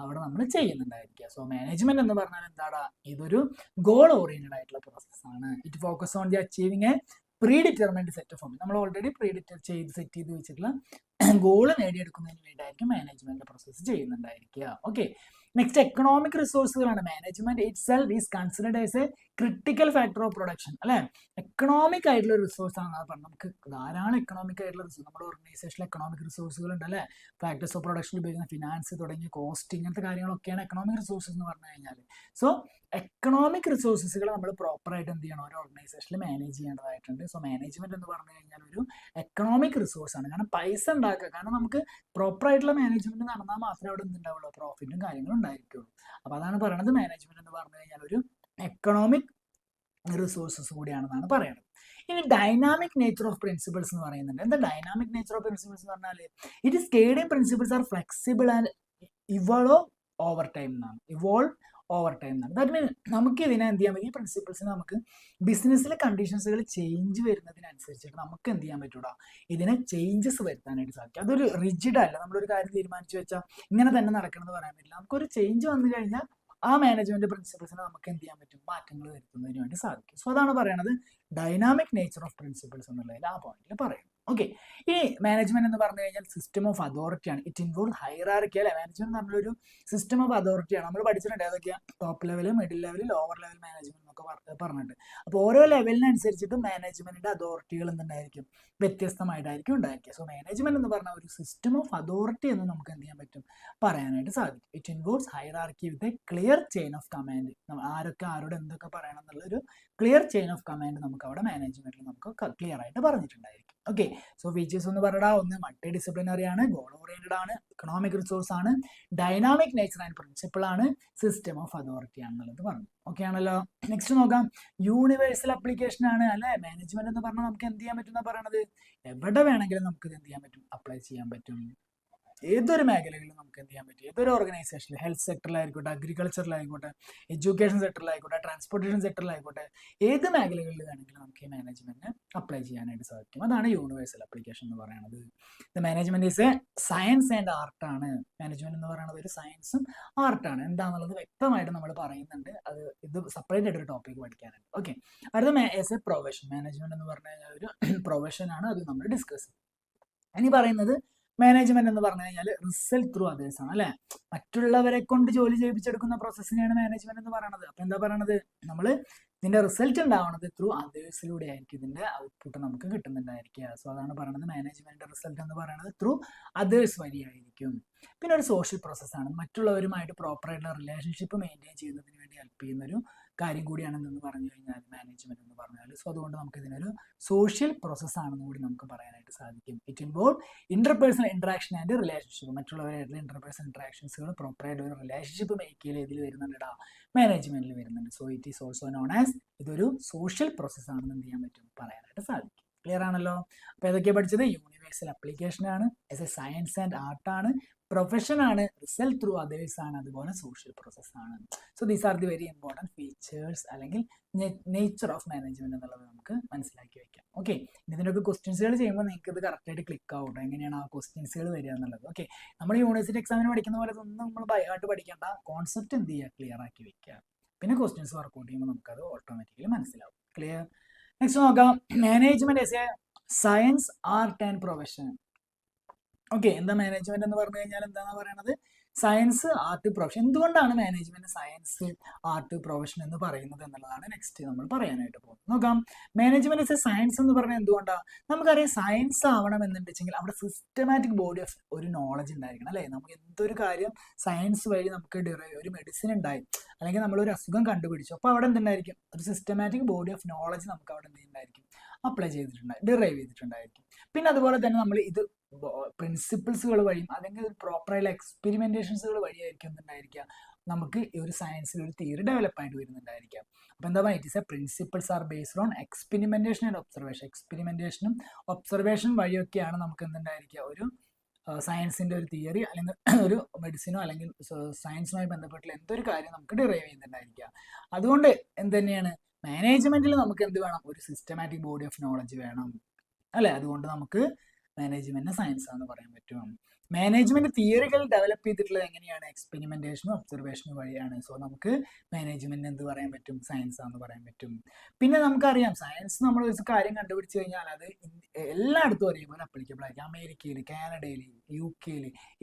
അവിടെ നമ്മൾ ചെയ്യുന്നുണ്ടായിരിക്കുക. സോ മാനേജ്മെന്റ് എന്ന് പറഞ്ഞാൽ എന്താണ്? ഇതൊരു ഗോൾ ഓറിയന്റഡ് ആയിട്ടുള്ള പ്രോസസ്സാണ്. It focus on the achieving a predetermined set of നമ്മൾ ഓൾറെഡി സെറ്റ് ചെയ്ത് വെച്ചിട്ടുള്ള ഗോൾ നേടിയെടുക്കുന്നതിന് വേണ്ടിയായിരിക്കും മാനേജ്മെന്റ് പ്രോസസ്സ് ചെയ്യുന്നുണ്ടായിരിക്കുക. ഓക്കെ, നെക്സ്റ്റ് എക്കണോമിക് റിസോഴ്സുകളാണ്. Management itself is considered as a critical factor of production. അല്ലെ, എക്കണോമിക് ആയിട്ടുള്ള റിസോഴ്സ് ആണ് പറഞ്ഞത്. നമുക്ക് ധാരാളം എക്കണോമിക് ആയിട്ടുള്ള റിസോഴ്സ് നമ്മുടെ ഓർഗനൈസേഷനിൽ എക്കണോമിക് റിസോഴ്സുകൾ ഉണ്ട്. അല്ലെ, ഫാക്ടേഴ്സ് ഓഫ് പ്രൊഡക്ഷൻ ഉപയോഗിക്കുന്ന ഫിനാൻസ് തുടങ്ങിയ കോസ്റ്റ് ഇങ്ങനത്തെ കാര്യങ്ങളൊക്കെയാണ് എക്കണോമിക് റിസോഴ്സസ് എന്ന് പറഞ്ഞു കഴിഞ്ഞാൽ. സോ എക്കണോമിക് റിസോഴ്സസുകൾ നമ്മൾ പ്രോപ്പറായിട്ട് എന്ത് ചെയ്യണം, ഒരു ഓർഗനൈസേഷനിൽ മാനേജ് ചെയ്യേണ്ടതായിട്ടുണ്ട്. സോ മാനേജ്മെന്റ് എന്ന് പറഞ്ഞു കഴിഞ്ഞാൽ ഒരു എക്കണോമിക് റിസോഴ്സ് ആണ്. കാരണം പൈസ ഉണ്ടാക്കുക, കാരണം നമുക്ക് പ്രോപ്പറായിട്ടുള്ള മാനേജ്മെന്റ് നടന്നാൽ മാത്രമേ അവിടെ എന്തുണ്ടാവുള്ളൂ, പ്രോഫിറ്റും കാര്യങ്ങളും ഉണ്ടായിരിക്കുള്ളൂ. അപ്പോൾ അതാണ് പറയുന്നത് മാനേജ്മെന്റ് എന്ന് പറഞ്ഞു കഴിഞ്ഞാൽ ഒരു എക്കണോമിക് റിസോഴ്സസ് കൂടിയാണെന്നാണ് പറയുന്നത്. ഇനി ഡൈനാമിക് നേച്ചർ ഓഫ് പ്രിൻസിപ്പിൾസ് എന്ന് പറയുന്നുണ്ട്. എന്താ ഡൈനാമിക് നേച്ചർ ഓഫ് പ്രിൻസിപ്പിൾസ് എന്ന് പറഞ്ഞാൽ it is guiding principles are flexible and evolve over time എന്നാണ്. ദാറ്റ് മീൻ നമുക്ക് ഇതിനെ എന്ത് ചെയ്യാൻ പറ്റും, ഈ പ്രിൻസിപ്പിൾസിന് നമുക്ക് ബിസിനസ്സിലെ കണ്ടീഷൻസുകൾ ചേഞ്ച് വരുന്നതിനനുസരിച്ചിട്ട് നമുക്ക് എന്ത് ചെയ്യാൻ പറ്റൂടാ, ഇതിനെ ചേഞ്ചസ് വരുത്താനായിട്ട് സാധിക്കും. അതൊരു റിജിഡ് അല്ല. നമ്മളൊരു കാര്യം തീരുമാനിച്ചു വെച്ചാൽ ഇങ്ങനെ തന്നെ നടക്കണമെന്ന് പറയാൻ പറ്റില്ല. നമുക്കൊരു ചേഞ്ച് വന്നു കഴിഞ്ഞാൽ ആ മാനേജ്മെന്റ് പ്രിൻസിപ്പിൾസിനെ നമുക്ക് എന്ത് ചെയ്യാൻ പറ്റും, മാറ്റങ്ങൾ വരുത്തുന്നതിന് വേണ്ടി സാധിക്കും. സോ അതാണ് പറയുന്നത് ഡൈനാമിക് നേച്ചർ ഓഫ് പ്രിൻസിപ്പിൾസ് എന്നുള്ളതിൽ ആ പോയിന്റിൽ പറയും. ഓക്കെ, ഈ മാനേജ്മെന്റ് എന്ന് പറഞ്ഞു കഴിഞ്ഞാൽ സിസ്റ്റം ഓഫ് അതോറിറ്റി ആണ്. It involve hierarchy. അല്ലെ, മാനേജ്മെന്റ് എന്ന് പറഞ്ഞൊരു സിസ്റ്റം ഓഫ് അതോറിറ്റി ആണ്. നമ്മൾ പഠിച്ചിട്ടുണ്ട് ഏതൊക്കെയാ, top level, middle level, lower level management എന്നൊക്കെ പറഞ്ഞിട്ട്. അപ്പോൾ ഓരോ ലെവലിനനുസരിച്ചിട്ട് മാനേജ്മെന്റിന്റെ അതോറിറ്റികൾ എന്തുണ്ടായിരിക്കും, വ്യത്യസ്തമായിട്ടായിരിക്കും ഉണ്ടായിരിക്കുക. സോ മാനേജ്മെന്റ് എന്ന് പറഞ്ഞ ഒരു സിസ്റ്റം ഓഫ് അതോറിറ്റി എന്ന് നമുക്ക് എന്ത് ചെയ്യാൻ പറ്റും, പറയാനായിട്ട് സാധിക്കും. It involves hierarchy with a clear chain of command. ആരൊക്കെ ആരോട് എന്തൊക്കെ പറയണം എന്നുള്ളൊരു ക്ലിയർ ചെയിൻ ഓഫ് കമാൻഡ് നമുക്ക് അവിടെ മാനേജ്മെന്റിൽ നമുക്ക് ക്ലിയർ ആയിട്ട് പറഞ്ഞിട്ടുണ്ടായിരിക്കും. ഓക്കെ, സോ ഫീച്ചേഴ്സ് എന്ന് പറഞ്ഞാൽ ഒന്ന് മൾട്ടി ഡിസിപ്ലിനറി ആണ്, ഗോൾ ഓറിയന്റഡ് ആണ്, എക്കണോമിക് റിസോഴ്സ് ആണ്, ഡൈനാമിക് നേച്ചർ ആൻഡ് പ്രിൻസിപ്പിൾ ആണ്, സിസ്റ്റം ഓഫ് അതോറിറ്റി ആണെന്നുള്ളത് പറഞ്ഞു. ഓക്കെ ആണല്ലോ. നെക്സ്റ്റ് നോക്കാം, യൂണിവേഴ്സൽ അപ്ലിക്കേഷൻ ആണ്. അല്ലെ, മാനേജ്മെന്റ് എന്ന് പറഞ്ഞാൽ നമുക്ക് എന്ത് ചെയ്യാൻ പറ്റും എന്നാ പറയണത്, എവിടെ വേണമെങ്കിലും നമുക്ക് ഇത് എന്ത് ചെയ്യാൻ പറ്റും, അപ്ലൈ ചെയ്യാൻ പറ്റും. ഏതൊരു മേഖലകളിലും നമുക്ക് എന്ത് ചെയ്യാൻ പറ്റും, ഏതൊരു ഓർഗനൈസേഷനിൽ, ഹെൽത്ത് സെക്ടറിലായിക്കോട്ടെ, അഗ്രികൾച്ചറിലായിക്കോട്ടെ, എഡ്യൂക്കേഷൻ സെക്ടറിലായിക്കോട്ടെ, ട്രാൻസ്പോർട്ടേഷൻ സെക്ടറിലായിക്കോട്ടെ, ഏത് മേഖലകളിൽ വേണമെങ്കിലും നമുക്ക് ഈ മാനേജ്മെന്റിനെ അപ്ലൈ ചെയ്യാനായിട്ട് സാധിക്കും. അതാണ് യൂണിവേഴ്സൽ അപ്ലിക്കേഷൻ എന്ന് പറയുന്നത്. Management is A science and art ആണ്. മാനേജ്മെന്റ് എന്ന് പറയുന്നത് ഒരു സയൻസും ആർട്ടാണ്. എന്താണെന്നുള്ളത് വ്യക്തമായിട്ട് നമ്മൾ പറയുന്നുണ്ട്. അത് ഇത് സെപ്പറേറ്റ് ആയിട്ട് ഒരു ടോപ്പിക് പഠിക്കാനുണ്ട്. ഓക്കെ, അടുത്ത ആസ് എ പ്രൊഫഷൻ. മാനേജ്മെന്റ് എന്ന് പറഞ്ഞു കഴിഞ്ഞാൽ ഒരു പ്രൊഫഷൻ ആണ്. അത് നമ്മൾ ഡിസ്കസ് ചെയ്യും. ഇനി പറയുന്നത് മാനേജ്മെന്റ് എന്ന് പറഞ്ഞു കഴിഞ്ഞാൽ റിസൾട്ട് ത്രൂ അതേഴ്സ് ആണ്. അല്ലെ, മറ്റുള്ളവരെ കൊണ്ട് ജോലി ചെയ്യിപ്പിച്ചെടുക്കുന്ന പ്രോസസ്സിനെയാണ് മാനേജ്മെന്റ് എന്ന് പറയുന്നത്. അപ്പൊ എന്താ പറയണത്, നമ്മൾ ഇതിന്റെ റിസൾട്ട് ഉണ്ടാവുന്നത് ത്രൂ അതേഴ്സിലൂടെ ആയിരിക്കും ഇതിന്റെ ഔട്ട്പുട്ട് നമുക്ക് കിട്ടുന്നുണ്ടായിരിക്കുക. സോ അതാണ് പറയുന്നത് മാനേജ്മെന്റ് റിസൾട്ട് എന്ന് പറയുന്നത് ത്രൂ അതേഴ്സ് വഴിയായിരിക്കും. പിന്നെ ഒരു സോഷ്യൽ പ്രോസസ്സാണ്. മറ്റുള്ളവരുമായിട്ട് പ്രോപ്പറായിട്ടുള്ള റിലേഷൻഷിപ്പ് മെയിൻറ്റെയിൻ ചെയ്യുന്നതിന് വേണ്ടി ഹെൽപ്പ് ചെയ്യുന്നൊരു കാര്യം കൂടിയാണെന്ന് പറഞ്ഞു കഴിഞ്ഞാൽ മാനേജ്മെന്റ് എന്ന് പറഞ്ഞാൽ. സോ അതുകൊണ്ട് നമുക്ക് ഇതിനൊരു സോഷ്യൽ പ്രോസസ്സാണെന്ന് കൂടി നമുക്ക് പറയാനായിട്ട് സാധിക്കും. It involve interpersonal interaction and relationship. മറ്റുള്ളവരായിട്ടുള്ള ഇന്റർപേഴ്സണൽ ഇന്ററാക്ഷൻസുകൾ പ്രോപ്പറായിട്ട് ഒരു റിലേഷൻഷിപ്പ് മേക്ക് ചെയ്യൽ ഇതിൽ വരുന്നുണ്ട്, മാനേജ്മെന്റിൽ വരുന്നുണ്ട്. So it is also known as ഇതൊരു സോഷ്യൽ പ്രോസസ് ആണെന്ന് എന്ത് ചെയ്യാൻ പറ്റും, പറയാനായിട്ട് സാധിക്കും. ക്ലിയർ ആണല്ലോ. അപ്പോൾ ഏതൊക്കെയാണ് പഠിച്ചത്, യൂണിവേഴ്സൽ അപ്ലിക്കേഷൻ ആണ്, S A science and art ആണ്, പ്രൊഫഷൻ ആണ്, റിസൾട്ട് ത്രൂ അതേഴ്സ് ആണ്, അതുപോലെ സോഷ്യൽ പ്രോസസ് ആണ്. So these are the very important features അല്ലെങ്കിൽ നേച്ചർ ഓഫ് മാനേജ്മെന്റ് എന്നുള്ളത് നമുക്ക് മനസ്സിലാക്കി വെക്കാം. ഓക്കെ, ഇതിനൊക്കെ ക്വസ്റ്റ്യൻസുകൾ ചെയ്യുമ്പോൾ നിങ്ങൾക്ക് ഇത് കറക്റ്റായിട്ട് ക്ലിക്ക് ആവട്ടെ, എങ്ങനെയാണ് ആ ക്വസ്റ്റ്യൻസുകൾ വരിക എന്നുള്ളത്. ഓക്കെ, നമ്മൾ യൂണിവേഴ്സിറ്റി എക്സാമിന് പഠിക്കുന്ന പോലെ ഒന്നും നമ്മൾ ബൈഹാർട്ട് പഠിക്കേണ്ട, കോൺസെപ്റ്റ് എന്ത് ചെയ്യുക, ക്ലിയർ ആക്കി വെക്കുക. പിന്നെ ക്വസ്റ്റ്യൻസ് വർക്ക്ഔട്ട് ചെയ്യുമ്പോൾ നമുക്കത് ഓട്ടോമാറ്റിക്കലി മനസ്സിലാവും. ക്ലിയർ. നെക്സ്റ്റ് നോക്കാം, management as A science, art and profession. Okay, എന്താ മാനേജ്മെന്റ് എന്ന് പറഞ്ഞു കഴിഞ്ഞാൽ എന്താണെന്ന് പറയുന്നത്, സയൻസ്, ആർട്ട്, പ്രൊഫഷൻ. എന്തുകൊണ്ടാണ് മാനേജ്മെന്റ് സയൻസ്, ആർട്ട്, പ്രൊഫഷൻ എന്ന് പറയുന്നത് എന്നുള്ളതാണ് നെക്സ്റ്റ് നമ്മൾ പറയാനായിട്ട് പോകുന്നത്. നോക്കാം, മാനേജ്മെന്റ് സയൻസ് എന്ന് പറഞ്ഞാൽ എന്തുകൊണ്ടാണ്, നമുക്കറിയാം സയൻസ് ആവണം എന്നുണ്ടെങ്കിൽ അവിടെ സിസ്റ്റമാറ്റിക് ബോഡി ഓഫ് ഒരു നോളജ് ഉണ്ടായിരിക്കണം. അല്ലേ, നമുക്ക് എന്തൊരു കാര്യം സയൻസ് വഴി നമുക്ക് ഒരു മെഡിസിൻ ഉണ്ടായി, അല്ലെങ്കിൽ നമ്മളൊരു അസുഖം കണ്ടുപിടിച്ചു, അപ്പോൾ അവിടെ എന്തുണ്ടായിരിക്കും, ഒരു സിസ്റ്റമാറ്റിക് ബോഡി ഓഫ് നോളജ് നമുക്ക് അവിടെ എന്തുണ്ടായിരിക്കും, അപ്ലൈ ഡിറൈവ് ചെയ്തിട്ടുണ്ടായിരിക്കും. പിന്നെ അതുപോലെ തന്നെ നമ്മൾ ഇത് പ്രിൻസിപ്പിൾസുകൾ വഴിയും അല്ലെങ്കിൽ പ്രോപ്പറായിട്ടുള്ള എക്സ്പെരിമെന്റേഷൻസുകൾ വഴിയായിരിക്കും എന്തുണ്ടായിരിക്കുക, നമുക്ക് ഈ ഒരു സയൻസിൽ ഒരു തിയറി ഡെവലപ്പ് ആയിട്ട് വരുന്നുണ്ടായിരിക്കാം. അപ്പോൾ എന്താ പറയുക, it is a principles are based on experimentation and observation. എക്സ്പെരിമെന്റേഷനും ഒബ്സർവേഷൻ വഴിയൊക്കെയാണ് നമുക്ക് എന്തുണ്ടായിരിക്കുക, ഒരു സയൻസിന്റെ ഒരു തിയറി അല്ലെങ്കിൽ ഒരു മെഡിസിനോ അല്ലെങ്കിൽ സയൻസുമായി ബന്ധപ്പെട്ടുള്ള എന്തൊരു കാര്യം നമുക്ക് ഡിറൈവ് ചെയ്യുന്നുണ്ടായിരിക്കുക. അതുകൊണ്ട് എന്ത് തന്നെയാണ് മാനേജ്മെന്റിൽ നമുക്ക് എന്ത് വേണം? ഒരു സിസ്റ്റമാറ്റിക് ബോഡി ഓഫ് നോളജ് വേണം അല്ലെ? അതുകൊണ്ട് നമുക്ക് മാനേജ്മെന്റ് സയൻസ് ആണെന്ന് പറയാൻ പറ്റും. മാനേജ്മെന്റ് തിയറികൾ ഡെവലപ്പ് ചെയ്തിട്ടുള്ളത് എങ്ങനെയാണ്? എക്സ്പെരിമെന്റേഷനും ഒബ്സർവേഷനും വഴിയാണ്. സോ നമുക്ക് മാനേജ്മെന്റ് എന്ത് പറയാൻ പറ്റും? സയൻസ് ആണെന്ന് പറയാൻ പറ്റും. പിന്നെ നമുക്കറിയാം സയൻസ് നമ്മൾ ഒരു കാര്യം കണ്ടുപിടിച്ച് കഴിഞ്ഞാൽ അത് എല്ലായിടത്തും ഒരേപോലെ അപ്ലിക്കബിൾ ആയിരിക്കും. അമേരിക്കയിൽ, കാനഡയിൽ, UK,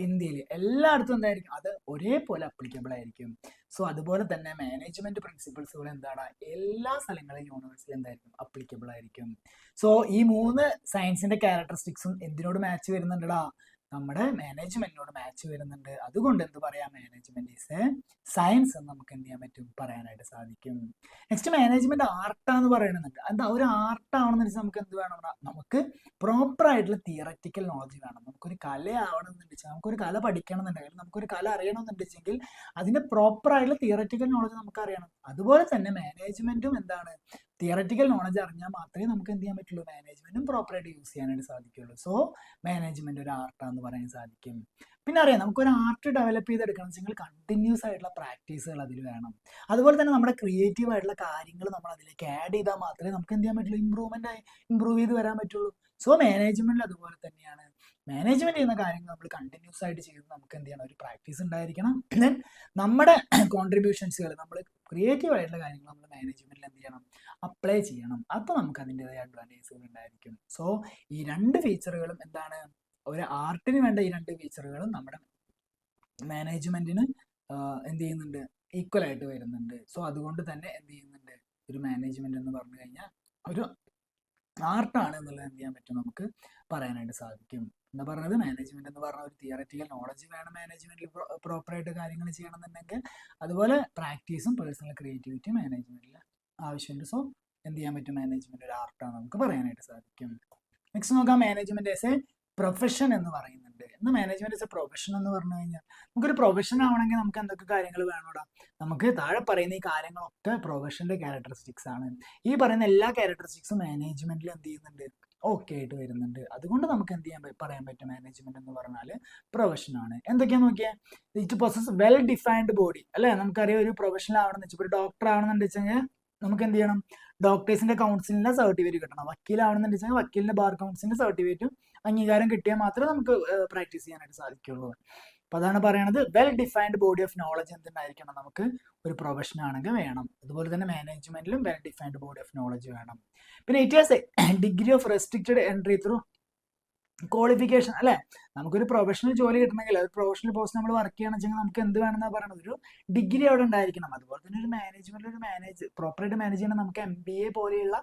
ഇന്ത്യയിൽ എല്ലായിടത്തും എന്തായിരിക്കും? അത് ഒരേപോലെ അപ്ലിക്കബിൾ ആയിരിക്കും. സോ അതുപോലെ തന്നെ മാനേജ്മെന്റ് പ്രിൻസിപ്പിൾസുകൾ എന്താണ്? എല്ലാ സ്ഥലങ്ങളിലും യൂണിവേഴ്സിറ്റി എന്തായിരിക്കും? അപ്ലിക്കബിൾ ആയിരിക്കും. സോ ഈ 3 സയൻസിന്റെ ക്യാരക്ടറിസ്റ്റിക്സും എന്തിനോട് മാച്ച് വരുന്നുണ്ടടാ? നമ്മുടെ മാനേജ്മെന്റിനോട് മാച്ച് വരുന്നുണ്ട്. അതുകൊണ്ട് എന്ത് പറയാം? മാനേജ്മെന്റ് ഈസ് എ സയൻസ് എന്ന് നമുക്ക് എന്ത് ചെയ്യാൻ പറ്റും? പറയാനായിട്ട് സാധിക്കും. നെക്സ്റ്റ് മാനേജ്മെന്റ് ആർട്ടാന്ന് പറയുന്നുണ്ട്. എന്താ ഒരു ആർട്ട് ആവണമെന്ന് വെച്ചാൽ നമുക്ക് എന്ത് വേണം? നമുക്ക് പ്രോപ്പർ ആയിട്ടുള്ള തിയററ്റിക്കൽ നോളജ് വേണം. നമുക്കൊരു കല ആവണമെന്നുണ്ടെങ്കിൽ, നമുക്കൊരു കല പഠിക്കണം എന്നുണ്ടെങ്കിൽ, നമുക്കൊരു കല അറിയണമെന്നുണ്ടെങ്കിൽ അതിന് പ്രോപ്പർ ആയിട്ടുള്ള തിയററ്റിക്കൽ നോളജ് നമുക്ക് അറിയണം. അതുപോലെ തന്നെ മാനേജ്മെന്റും എന്താണ്? തിയററ്റിക്കൽ നോളജ് അറിഞ്ഞാൽ മാത്രമേ നമുക്ക് എന്ത് ചെയ്യാൻ പറ്റുള്ളൂ? മാനേജ്മെന്റും പ്രോപ്പറായിട്ട് യൂസ് ചെയ്യാനായിട്ട് സാധിക്കുള്ളൂ. സോ മാനേജ്മെന്റ് ഒരു ആർട്ടാന്ന് പറയാൻ സാധിക്കും. പിന്നെ അറിയാം നമുക്കൊരു ആർട്ട് ഡെവലപ്പ് ചെയ്തെടുക്കണം വെച്ചെങ്കിൽ കണ്ടിന്യൂസ് ആയിട്ടുള്ള പ്രാക്ടീസുകൾ അതിൽ വേണം. അതുപോലെ തന്നെ നമ്മുടെ ക്രിയേറ്റീവ് ആയിട്ടുള്ള കാര്യങ്ങൾ നമ്മൾ അതിലേക്ക് ആഡ് ചെയ്താൽ മാത്രമേ നമുക്ക് എന്ത് ചെയ്യാൻ പറ്റുള്ളൂ? ഇമ്പ്രൂവ് ചെയ്ത് വരാൻ പറ്റുള്ളൂ. സോ മാനേജ്മെന്റിൽ അതുപോലെ തന്നെയാണ്. മാനേജ്മെന്റ് ചെയ്യുന്ന കാര്യങ്ങൾ നമ്മൾ കണ്ടിന്യൂസ് ആയിട്ട് ചെയ്ത് നമുക്ക് എന്ത് ചെയ്യണം? ഒരു പ്രാക്ടീസ് ഉണ്ടായിരിക്കണം. ദെൻ നമ്മുടെ കോൺട്രിബ്യൂഷൻസുകൾ, നമ്മൾ ക്രിയേറ്റീവ് ആയിട്ടുള്ള കാര്യങ്ങൾ നമ്മൾ മാനേജ്മെന്റിൽ എന്ത് ചെയ്യണം? അപ്ലൈ ചെയ്യണം. അപ്പോൾ നമുക്ക് അതിൻ്റെതായ അഡ്വാൻറ്റേജുകൾ ഉണ്ടായിരിക്കും. സോ ഈ 2 ഫീച്ചറുകളും എന്താണ്? ഒരു ആർട്ടിന് വേണ്ട ഈ 2 ഫീച്ചറുകളും നമ്മുടെ മാനേജ്മെന്റിന് എന്ത് ചെയ്യുന്നുണ്ട്? ഈക്വൽ ആയിട്ട് വരുന്നുണ്ട്. സോ അതുകൊണ്ട് തന്നെ എന്ത് ചെയ്യുന്നുണ്ട്? ഒരു മാനേജ്മെന്റ് എന്ന് പറഞ്ഞു കഴിഞ്ഞാൽ ഒരു ആർട്ടാണ് എന്നുള്ളത് എന്ത് ചെയ്യാൻ പറ്റും? നമുക്ക് പറയാനായിട്ട് സാധിക്കും. എന്താ പറഞ്ഞത്? മാനേജ്മെന്റ് എന്ന് പറഞ്ഞ ഒരു തിയററ്റിക്കൽ നോളജ് വേണം മാനേജ്മെന്റിൽ പ്രോപ്പറായിട്ട് കാര്യങ്ങൾ ചെയ്യണമെന്നുണ്ടെങ്കിൽ. അതുപോലെ പ്രാക്ടീസും പേഴ്സണൽ ക്രിയേറ്റിവിറ്റിയും മാനേജ്മെന്റിൽ ആവശ്യമുണ്ട്. സോ എന്ത് ചെയ്യാൻ പറ്റും? മാനേജ്മെന്റ് ഒരു ആർട്ടാണ് നമുക്ക് പറയാനായിട്ട് സാധിക്കും. നെക്സ്റ്റ് നോക്കാം, മാനേജ്മെന്റ് ആസ് എ പ്രൊഫഷൻ എന്ന് പറയുന്നുണ്ട്. എന്നാൽ മാനേജ്മെന്റ് ആസ് എ പ്രൊഫഷൻ എന്ന് പറഞ്ഞു കഴിഞ്ഞാൽ നമുക്കൊരു പ്രൊഫഷൻ ആവണമെങ്കിൽ നമുക്ക് എന്തൊക്കെ കാര്യങ്ങൾ വേണോടാ? നമുക്ക് താഴെ പറയുന്ന ഈ കാര്യങ്ങളൊക്കെ പ്രൊഫഷന്റെ ക്യാരക്ടറിസ്റ്റിക്സ് ആണ്. ഈ പറയുന്ന എല്ലാ ക്യാരക്ടറിസ്റ്റിക്സും മാനേജ്മെന്റിൽ എന്ത് ചെയ്യുന്നുണ്ട്? ഓക്കെ ആയിട്ട് വരുന്നുണ്ട്. അതുകൊണ്ട് നമുക്ക് എന്ത് പറയാൻ പറ്റും? മാനേജ്മെന്റ് എന്ന് പറഞ്ഞാൽ പ്രൊഫഷൻ ആണ്. എന്തൊക്കെയാന്ന് നോക്കിയാൽ, it possess well defined body അല്ലെ? നമുക്കറിയാം ഒരു പ്രൊഫഷണൽ ആവണമെന്ന് വെച്ചാൽ ഒരു ഡോക്ടർ ആവണമെന്ന് വെച്ച് കഴിഞ്ഞാൽ നമുക്ക് എന്ത് ചെയ്യണം? ഡോക്ടേഴ്സിന്റെ കൗൺസിലിന്റെ സർട്ടിഫിക്കറ്റ് കിട്ടണം. വക്കീലാവണമെന്നുണ്ടെങ്കിൽ വക്കീലിന്റെ ബാർ കൗൺസിലിന്റെ സർട്ടിഫിക്കറ്റും അംഗീകാരം കിട്ടിയാൽ മാത്രമേ നമുക്ക് പ്രാക്ടീസ് ചെയ്യാനായിട്ട് സാധിക്കുള്ളൂ. അപ്പൊ അതാണ് പറയണത്, well defined body of knowledge എന്തുണ്ടായിരിക്കണം? നമുക്ക് ഒരു പ്രൊഫഷൻ ആണെങ്കിൽ വേണം. അതുപോലെ തന്നെ മാനേജ്മെന്റിലും well defined body of knowledge വേണം. പിന്നെ it has a degree of restricted entry through qualification അല്ലെ? നമുക്കൊരു പ്രൊഫഷണൽ ജോലി കിട്ടണമെങ്കിൽ, ഒരു പ്രൊഫഷണൽ പോസ്റ്റ് നമ്മൾ വർക്ക് ചെയ്യണമെന്ന് വെച്ചാൽ നമുക്ക് എന്ത് വേണമെന്നാ പറയുന്നത്? ഒരു ഡിഗ്രി അവിടെ ഉണ്ടായിരിക്കണം. അതുപോലെ തന്നെ ഒരു മാനേജ്മെന്റ് പ്രോപ്പറായിട്ട് മാനേജ് ചെയ്യണം നമുക്ക് MBA പോലെയുള്ള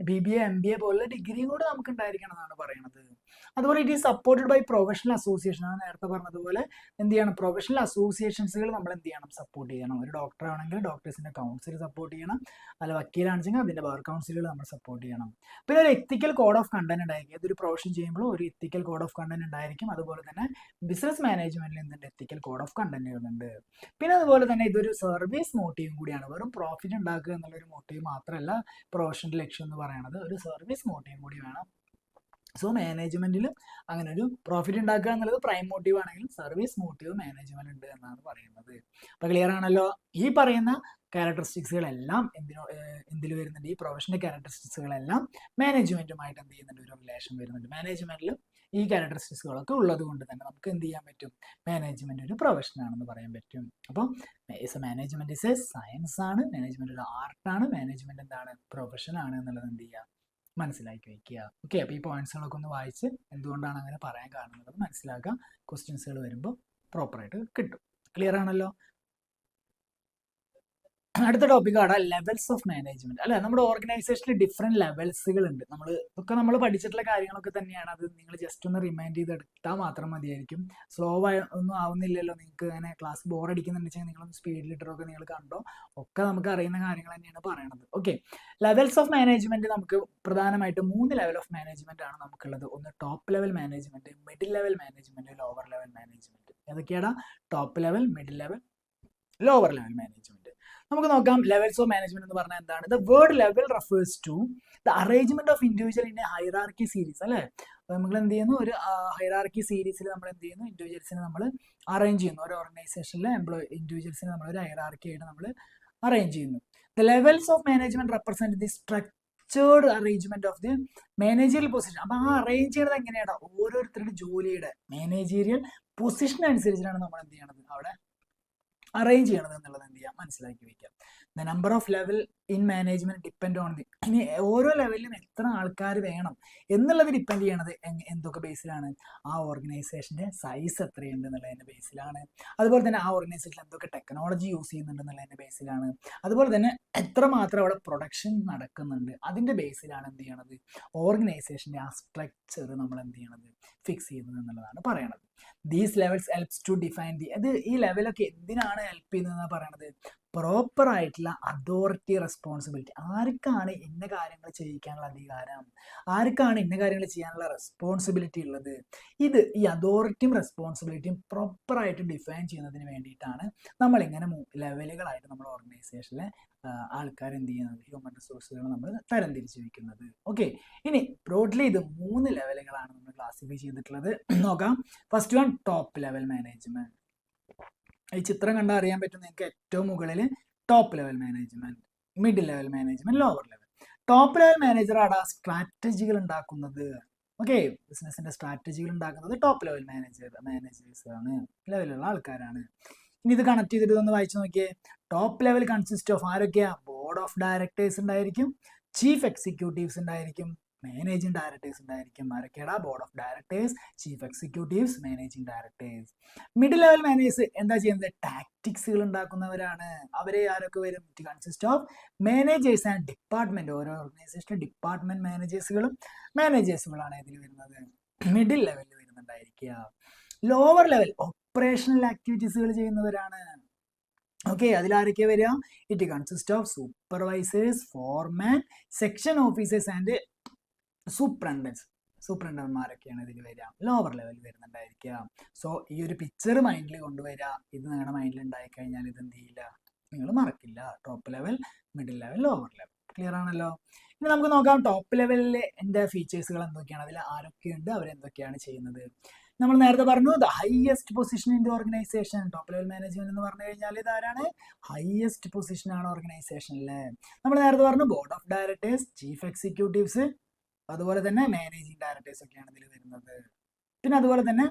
BBA MBA പോലുള്ള ഡിഗ്രിയും കൂടെ നമുക്ക് ഉണ്ടായിരിക്കണം എന്നാണ് പറയുന്നത്. അതുപോലെ it is supported by professional association. ആണ് നേരത്തെ പറഞ്ഞതുപോലെ എന്ത് ചെയ്യണം? പ്രൊഫഷണൽ അസോസിയേഷൻസുകൾ നമ്മൾ എന്ത് ചെയ്യണം? സപ്പോർട്ട് ചെയ്യണം. ഒരു ഡോക്ടർ ആണെങ്കിൽ ഡോക്ടേഴ്സിന്റെ കൗൺസിൽ സപ്പോർട്ട് ചെയ്യണം. അല്ല വക്കീലാണെങ്കിൽ അതിന്റെ ബാർ കൗൺസിലുകൾ നമ്മൾ സപ്പോർട്ട് ചെയ്യണം. പിന്നെ ഒരു എത്തിക്കൽ കോഡ് ഓഫ് കണ്ടന്റ് ഉണ്ടായിരിക്കും. ഏതൊരു പ്രൊഫഷൻ ചെയ്യുമ്പോൾ ഒരു എത്തിക്കൽ കോഡ് ഓഫ് കണ്ടന്റ് ഉണ്ടായിരിക്കും. അതുപോലെ തന്നെ ബിസിനസ് മാനേജ്മെന്റിൽ എന്തുണ്ട്? എത്തിക്കൽ കോഡ് ഓഫ് കണ്ടന്റുകളുണ്ട്. പിന്നെ അതുപോലെ തന്നെ ഇതൊരു സർവീസ് മോട്ടീവും കൂടിയാണ്. വെറും പ്രോഫിറ്റ് ഉണ്ടാക്കുക എന്നുള്ളൊരു മോട്ടീവ് മാത്രമല്ല പ്രൊഫഷന്റെ ലക്ഷ്യം എന്ന് പറയുന്നത്, ഒരു സർവീസ് മോട്ടീവും കൂടി വേണം. സോ മാനേജ്മെന്റിലും അങ്ങനെ ഒരു പ്രോഫിറ്റ് ഉണ്ടാക്കുക എന്നുള്ളത് പ്രൈം മോട്ടീവ് ആണെങ്കിലും സർവീസ് മോട്ടീവ് മാനേജ്മെന്റ് ഉണ്ട് എന്നാണ് പറയുന്നത്. അപ്പൊ ക്ലിയർ ആണല്ലോ? ഈ പറയുന്ന ക്യാരക്ടറിസ്റ്റിക്സുകളെല്ലാം എന്തിൽ വരുന്നുണ്ട്? ഈ പ്രൊഫഷണൽ ക്യാരക്ടറിസ്റ്റിക്സുകളെല്ലാം മാനേജ്മെന്റുമായിട്ട് എന്ത് ചെയ്യുന്നുണ്ട്? ഒരു റിലേഷൻ വരുന്നുണ്ട്. മാനേജ്മെന്റിലും ഈ ക്യാരക്ടറിസ്റ്റിക്സുകളൊക്കെ ഉള്ളത് കൊണ്ട് തന്നെ നമുക്ക് എന്ത് ചെയ്യാൻ പറ്റും? മാനേജ്മെന്റ് ഒരു പ്രൊഫഷൻ ആണെന്ന് പറയാൻ പറ്റും. അപ്പം മാനേജ്മെന്റ് ഇസ് എ സയൻസ് ആണ്, മാനേജ്മെന്റ് ഒരു ആർട്ടാണ്, മാനേജ്മെന്റ് എന്താണ്? പ്രൊഫഷൻ ആണ് എന്നുള്ളത് എന്ത് ചെയ്യുക? മനസ്സിലാക്കി വയ്ക്കുക. ഓക്കെ, അപ്പോൾ ഈ പോയിന്റ്സുകളൊക്കെ ഒന്ന് വായിച്ച് എന്തുകൊണ്ടാണ് അങ്ങനെ പറയാൻ കാരണം മനസ്സിലാക്കുക. ക്വസ്റ്റ്യൻസുകൾ വരുമ്പോൾ പ്രോപ്പറായിട്ട് കിട്ടും. ക്ലിയർ ആണല്ലോ? അടുത്ത ടോപ്പിക്കാണ് ലെവൽസ് ഓഫ് മാനേജ്മെന്റ് അല്ലെ? നമ്മുടെ ഓർഗനൈസേഷനിൽ ഡിഫറെന്റ് ലെവൽസുകൾ ഉണ്ട്. നമ്മൾ പഠിച്ചിട്ടുള്ള കാര്യങ്ങളൊക്കെ തന്നെയാണ്. അത് നിങ്ങൾ ജസ്റ്റ് ഒന്ന് റിമൈൻഡ് ചെയ്തെടുത്താൽ മാത്രം മതിയായിരിക്കും. സ്ലോ ഒന്നും ആവുന്നില്ലല്ലോ. നിങ്ങൾക്ക് അങ്ങനെ ക്ലാസ് ബോർ അടിക്കുന്നുണ്ടെങ്കിൽ നിങ്ങളൊന്ന് സ്പീഡിലിട്ടൊക്കെ നിങ്ങൾ കണ്ടോ, ഒക്കെ നമുക്ക് അറിയുന്ന കാര്യങ്ങൾ തന്നെയാണ് പറയണത്. ഓക്കെ, ലെവൽസ് ഓഫ് മാനേജ്മെന്റ് നമുക്ക് പ്രധാനമായിട്ടും 3 ലെവൽ ഓഫ് മാനേജ്മെന്റ് ആണ് നമുക്കുള്ളത്. ഒന്ന് top level management, middle level management, lower level management. ഏതൊക്കെയാണ്? Top level, middle level, lower level management. നമുക്ക് നോക്കാം ലെവൽസ് ഓഫ് മാനേജ്മെന്റ് എന്ന് പറഞ്ഞാൽ എന്താണ്. The word level refers to the arrangement of individual in a hierarchy series അല്ലെ? നമ്മൾ എന്ത് ചെയ്യുന്നു? ഒരു ഹൈറാർക്കി സീരീസിൽ നമ്മൾ എന്ത് ചെയ്യുന്നു? ഇൻഡിവിജ്വൽസിനെ നമ്മൾ അറേഞ്ച് ചെയ്യുന്നു. ഒരു ഓർഗനൈസേഷനിലെ ഇൻഡിവിജ്വൽസിനെ നമ്മൾ ഒരു ഹൈറാർക്കി ആയിട്ട് നമ്മൾ അറേഞ്ച് ചെയ്യുന്നു. The levels of management represent the structured arrangement of the managerial position. അപ്പൊ ആ അറേഞ്ച് ചെയ്യുന്നത് എങ്ങനെയാണ്? ഓരോരുത്തരുടെ ജോലിയുടെ മാനേജീരിയൽ പൊസിഷൻ അനുസരിച്ചിട്ടാണ് നമ്മൾ എന്ത് ചെയ്യണത്, അവിടെ അറേഞ്ച് ചെയ്യണത് എന്നുള്ളത് എന്ത് ചെയ്യാം, മനസ്സിലാക്കി വെക്കാം. The number of level in management depend on the, ഇനി ഓരോ ലെവലിലും എത്ര ആൾക്കാർ വേണം എന്നുള്ളത് ഡിപ്പെൻഡ് ചെയ്യണത് എന്തൊക്കെ ബേസിലാണ്? ആ ഓർഗനൈസേഷന്റെ സൈസ് എത്രയുണ്ട് എന്നുള്ളതിന്റെ ബേസിലാണ്. അതുപോലെ തന്നെ ആ ഓർഗനൈസേഷനിൽ എന്തൊക്കെ ടെക്നോളജി യൂസ് ചെയ്യുന്നുണ്ട് എന്നുള്ളതിന്റെ ബേസിലാണ്. അതുപോലെ തന്നെ എത്രമാത്രം അവിടെ പ്രൊഡക്ഷൻ നടക്കുന്നുണ്ട് അതിന്റെ ബേസിലാണ് എന്ത് ചെയ്യണത്, ഓർഗനൈസേഷന്റെ ആ സ്ട്രക്ചർ നമ്മൾ എന്ത് ചെയ്യണത്, ഫിക്സ് ചെയ്യുന്നത് എന്നുള്ളതാണ് പറയണത്. These levels helps to define the, അത് ഈ ലെവലൊക്കെ എന്തിനാണ് ഹെൽപ്പ് ചെയ്യുന്നതെന്ന് പറയണത്? പ്രോപ്പർ ആയിട്ടുള്ള അതോറിറ്റി റെസ്പോൺസിബിലിറ്റി, ആർക്കാണ് ഇന്ന കാര്യങ്ങൾ ചെയ്യിക്കാനുള്ള അധികാരം, ആർക്കാണ് ഇന്ന കാര്യങ്ങൾ ചെയ്യാനുള്ള റെസ്പോൺസിബിലിറ്റി ഉള്ളത്, ഇത് ഈ അതോറിറ്റിയും റെസ്പോൺസിബിലിറ്റിയും പ്രോപ്പറായിട്ട് ഡിഫൈൻ ചെയ്യുന്നതിന് വേണ്ടിയിട്ടാണ് നമ്മളിങ്ങനെ ലെവലുകളായിട്ട് നമ്മൾ ഓർഗനൈസേഷനിലെ ആൾക്കാർ എന്ത് ചെയ്യുന്നത്, ഹ്യൂമൻ റിസോഴ്സുകൾ നമ്മൾ തരംതിരിച്ച് വയ്ക്കുന്നത്. ഓക്കെ, ഇനി ബ്രോഡ്ലി ഇത് 3 ലെവലുകളാണ് നമ്മൾ ക്ലാസിഫൈ ചെയ്തിട്ടുള്ളത്. നോക്കാം. First one, top level management. ഈ ചിത്രം കണ്ടാൽ അറിയാൻ പറ്റും നിങ്ങൾക്ക്, ഏറ്റവും മുകളിൽ top level management, middle level management, lower level. Top level മാനേജറാണ് സ്ട്രാറ്റജികൾ ഉണ്ടാക്കുന്നത്. ഓക്കെ, ബിസിനസിന്റെ സ്ട്രാറ്റജികൾ ഉണ്ടാക്കുന്നത് ടോപ്പ് ലെവൽ മാനേജേഴ്സ് ആണ്, ലെവലുള്ള ആൾക്കാരാണ്. ഇനി ഇത് കണക്ട് ചെയ്തിട്ട് ഒന്ന് വായിച്ചു നോക്കിയേ. ടോപ്പ് ലെവൽ കൺസിസ്റ്റ് ഓഫ് ആരൊക്കെയാ? ബോർഡ് ഓഫ് ഡയറക്ടേഴ്സ് ഉണ്ടായിരിക്കും, ചീഫ് എക്സിക്യൂട്ടീവ്സ് ഉണ്ടായിരിക്കും, മാനേജിംഗ് ഡയറക്ടേഴ്സ് ഉണ്ടായിരിക്കും. ആരൊക്കെയാടാ? Board of directors, chief executives, managing directors. Middle level managers എന്താ ചെയ്യുന്നത്? ടാക്ടിക്സുകൾ ഉണ്ടാക്കുന്നവരാണ്. അവരെ ആരൊക്കെ വരും? It consist of managers and department. ഓരോ ഓർഗനൈസേഷനിലെ ഡിപ്പാർട്ട്മെന്റ് മാനേജേഴ്സുകളാണ് ഇതിൽ വരുന്നത്, മിഡിൽ ലെവലിൽ വരുന്നുണ്ടായിരിക്കുക. ലോവർ ലെവൽ ഓപ്പറേഷണൽ ആക്ടിവിറ്റീസുകൾ ചെയ്യുന്നവരാണ്. ഓക്കെ, അതിലാരൊക്കെ വരിക? It consist of supervisors, foreman, section officers and സൂപ്രണ്ടന്മാരൊക്കെയാണ് ഇതിൽ വരിക, ലോവർ ലെവലിൽ വരുന്നുണ്ടായിരിക്കുക. സോ ഈ ഒരു പിക്ചർ മൈൻഡിൽ കൊണ്ടുവരിക. ഇത് നിങ്ങളുടെ മൈൻഡിൽ ഉണ്ടായി കഴിഞ്ഞാൽ ഇത് എന്ത് ചെയ്യില്ല, നിങ്ങൾ മറക്കില്ല. Top level, middle level, lower level. Clear ആണല്ലോ? ഇനി നമുക്ക് നോക്കാം ടോപ്പ് ലെവലിലെ എൻ്റെ ഫീച്ചേഴ്സുകൾ എന്തൊക്കെയാണ്, അതിൽ ആരൊക്കെയുണ്ട്, അവരെന്തൊക്കെയാണ് ചെയ്യുന്നത്. നമ്മൾ നേരത്തെ പറഞ്ഞു the highest position in the organisation. Top level management എന്ന് പറഞ്ഞു കഴിഞ്ഞാൽ ഇതാരാണ്? ഹയസ്റ്റ് പൊസിഷൻ ആണ് ഓർഗനൈസേഷനിലെ. നമ്മൾ നേരത്തെ പറഞ്ഞു board of directors, chief executives, അതുപോലെ തന്നെ മാനേജിംഗ് ഡയറക്ടേഴ്സ് ഒക്കെയാണ് ഇതിൽ വരുന്നത്. പിന്നെ അതുപോലെ തന്നെ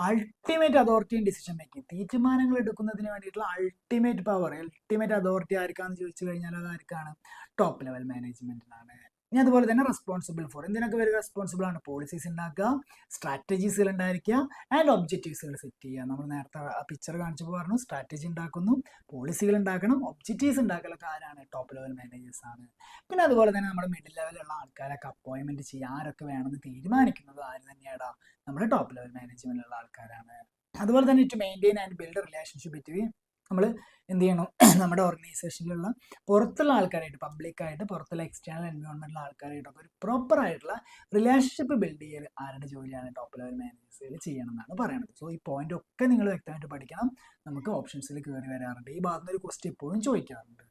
ultimate authority in decision making, തീരുമാനങ്ങൾ എടുക്കുന്നതിന് വേണ്ടിയിട്ടുള്ള അൾട്ടിമേറ്റ് പവർ, അൾട്ടിമേറ്റ് അതോറിറ്റി ആർക്കാന്ന് ചോദിച്ചു കഴിഞ്ഞാൽ അത് ആർക്കാണ്? ടോപ്പ് ലെവൽ മാനേജ്മെന്റിനാണ്. ഇനി അതുപോലെ തന്നെ റെസ്പോൺസിബിൾ ഫോർ, എന്തിനൊക്കെ വരെ റെസ്പോൺസിബിൾ ആണ്? പോളിസീസ് ഉണ്ടാക്കുക, സ്ട്രാറ്റജീസുകൾ ഉണ്ടായിരിക്കുക, ആൻഡ് ഒബ്ജക്റ്റീവ്സുകൾ സെറ്റ് ചെയ്യുക. നമ്മൾ നേരത്തെ ആ പിക്ചർ കാണിച്ചപ്പോൾ പറഞ്ഞു സ്ട്രാറ്റജി ഉണ്ടാക്കുന്നു, പോളിസികൾ ഉണ്ടാക്കണം, ഒബ്ജക്റ്റീവ്സ് ഉണ്ടാക്കലൊക്കെ ആരാണ്? ടോപ്പ് ലെവൽ മാനേജേഴ്സ് ആണ്. പിന്നെ അതുപോലെ തന്നെ നമ്മുടെ മിഡിൽ ലെവലുള്ള ആൾക്കാരൊക്കെ അപ്പോയിൻമെന്റ് ചെയ്യുക, ആരൊക്കെ വേണമെന്ന് തീരുമാനിക്കുന്നത് ആര് തന്നെയാടാ? നമ്മുടെ ടോപ്പ് ലെവൽ മാനേജ്മെന്റിലുള്ള ആൾക്കാരാണ്. അതുപോലെ തന്നെ to maintain and build relationship between, നമ്മൾ എന്ത് ചെയ്യണം? നമ്മുടെ ഓർഗനൈസേഷനിലുള്ള പുറത്തുള്ള ആൾക്കാരായിട്ട്, പബ്ലിക്കായിട്ട്, പുറത്തുള്ള എക്സ്റ്റേണൽ എൻവയോൺമെന്റിലുള്ള ആൾക്കാരായിട്ടൊക്കെ ഒരു പ്രോപ്പർ ആയിട്ടുള്ള റിലേഷൻഷിപ്പ് ബിൽഡ് ചെയ്യൽ ആരുടെ ജോലിയാണ്? ടോപ്പ് ലെവൽ മാനേജേഴ്സിൽ ചെയ്യണം എന്നാണ് പറയുന്നത്. സോ ഈ പോയിന്റ് ഒക്കെ നിങ്ങൾ വ്യക്തമായിട്ട് പഠിക്കണം. നമുക്ക് ഓപ്ഷൻസിൽ കയറി വരാറുണ്ട്, ഈ ഭാഗത്ത് ഒരു ക്വസ്റ്റ്യൻ എപ്പോഴും ചോദിക്കാറുണ്ട്.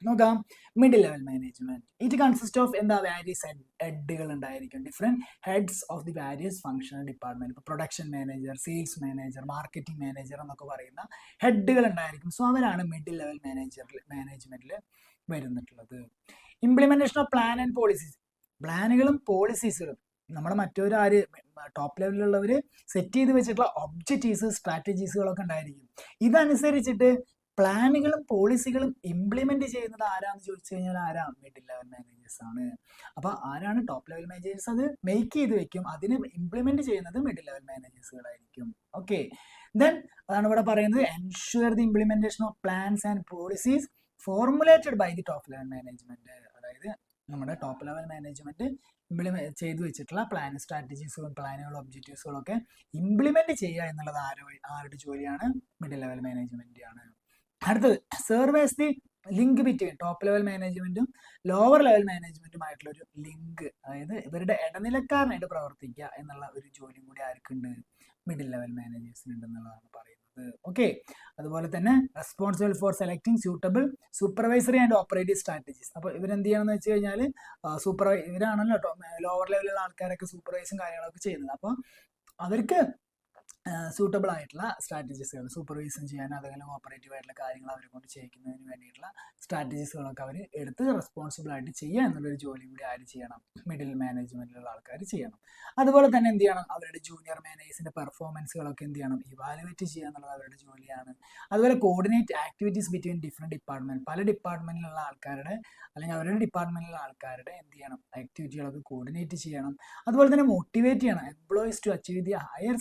നോക്കാം. Middle level management, it consist of എന്താ? വാരിയസ് ഹെഡുകൾ ഉണ്ടായിരിക്കും, different heads of the various functional department. ഇപ്പോൾ production manager, sales manager, marketing manager എന്നൊക്കെ പറയുന്ന ഹെഡുകൾ ഉണ്ടായിരിക്കും. സോ അവരാണ് മിഡിൽ ലെവൽ മാനേജ്മെന്റിൽ വരുന്നിട്ടുള്ളത്. Implementation of plan and policies, പ്ലാനുകളും പോളിസീസുകളും നമ്മുടെ മറ്റൊരു ആര് ടോപ്പ് ലെവലിലുള്ളവർ സെറ്റ് ചെയ്ത് വെച്ചിട്ടുള്ള ഒബ്ജക്റ്റീവ്സ്, സ്ട്രാറ്റജീസുകളൊക്കെ ഉണ്ടായിരിക്കും. ഇതനുസരിച്ചിട്ട് പ്ലാനുകളും പോളിസികളും ഇംപ്ലിമെന്റ് ചെയ്യുന്നത് ആരാന്ന് ചോദിച്ചു കഴിഞ്ഞാൽ ആരാ? മിഡിൽ ലെവൽ മാനേജേഴ്സ് ആണ്. അപ്പൊ ആരാണ് ടോപ്പ് ലെവൽ മാനേജേഴ്സ്? അത് മേക്ക് ചെയ്ത് വെക്കും, അതിന് ഇംപ്ലിമെന്റ് ചെയ്യുന്നത് മിഡിൽ ലെവൽ മാനേജേഴ്സുകളായിരിക്കും. ഓക്കെ, ദെൻ അതാണ് ഇവിടെ പറയുന്നത് ensure the implementation of plans and policies formulated by the top level management. അതായത് നമ്മുടെ ടോപ്പ് ലെവൽ മാനേജ്മെന്റ് ഇംപ്ലിമെന്റ് ചെയ്തു വെച്ചിട്ടുള്ള പ്ലാൻ, സ്ട്രാറ്റജീസുകളും പ്ലാനുകളും ഒബ്ജക്റ്റീവ്സുകളും ഒക്കെ ഇംപ്ലിമെന്റ് ചെയ്യുക എന്നുള്ളത് ആരുടെ ജോലിയാണ്? മിഡിൽ ലെവൽ മാനേജ്മെന്റ് ആണ്. അടുത്തത് surveys the link between top level മാനേജ്മെന്റും ലോവർ ലെവൽ മാനേജ്മെന്റുമായിട്ടുള്ള ഒരു ലിങ്ക്, അതായത് ഇവരുടെ ഇടനിലക്കാരനായിട്ട് പ്രവർത്തിക്കുക എന്നുള്ള ഒരു ജോലിയും കൂടി ആർക്കുണ്ട്? മിഡിൽ ലെവൽ മാനേജേഴ്സിന് ഉണ്ടെന്നുള്ളതാണ് പറയുന്നത്. ഓക്കെ, അതുപോലെ തന്നെ responsible for selecting suitable supervisory and operative strategies. അപ്പോൾ ഇവരെന്ത് ചെയ്യണമെന്ന് വെച്ച് കഴിഞ്ഞാൽ ഇവരാണല്ലോ ലോവർ ലെവലിലുള്ള ആൾക്കാരൊക്കെ സൂപ്പർവൈസും കാര്യങ്ങളൊക്കെ ചെയ്യുന്നത്. അപ്പോൾ അവർക്ക് സൂട്ടബിൾ ആയിട്ടുള്ള സ്ട്രാറ്റജീസുകൾ സൂപ്പർവൈസും ചെയ്യാനും അതുപോലെ കോപ്പറേറ്റീവ് ആയിട്ടുള്ള കാര്യങ്ങൾ അവരെ കൊണ്ട് ചെയ്യിക്കുന്നതിന് വേണ്ടിയിട്ടുള്ള സ്ട്രാറ്റജീസുകളൊക്കെ അവർ എടുത്ത് റെസ്പോൺസിബിൾ ആയിട്ട് ചെയ്യുക എന്നുള്ളൊരു ജോലി കൂടി ആര് ചെയ്യണം, മിഡിൽ മാനേജ്മെന്റിലുള്ള ആൾക്കാർ ചെയ്യണം. അതുപോലെ തന്നെ എന്ത് ചെയ്യണം, അവരുടെ ജൂനിയർ മാനേജേഴ്സിന്റെ പെർഫോമൻസുകളൊക്കെ എന്ത് ചെയ്യണം, ഇവാലുവേറ്റ് ചെയ്യുക എന്നുള്ളത് അവരുടെ ജോലിയാണ്. അതുപോലെ coordinate activities between different department, പല ഡിപ്പാർട്ട്മെന്റിലുള്ള ആൾക്കാരുടെ അല്ലെങ്കിൽ അവരുടെ ഡിപ്പാർട്ട്മെന്റിലുള്ള ആൾക്കാരുടെ എന്ത് ചെയ്യണം, ആക്ടിവിറ്റികളൊക്കെ കോർഡിനേറ്റ് ചെയ്യണം. അതുപോലെ തന്നെ മോട്ടിവേറ്റ് ചെയ്യണം employees to achieve the higher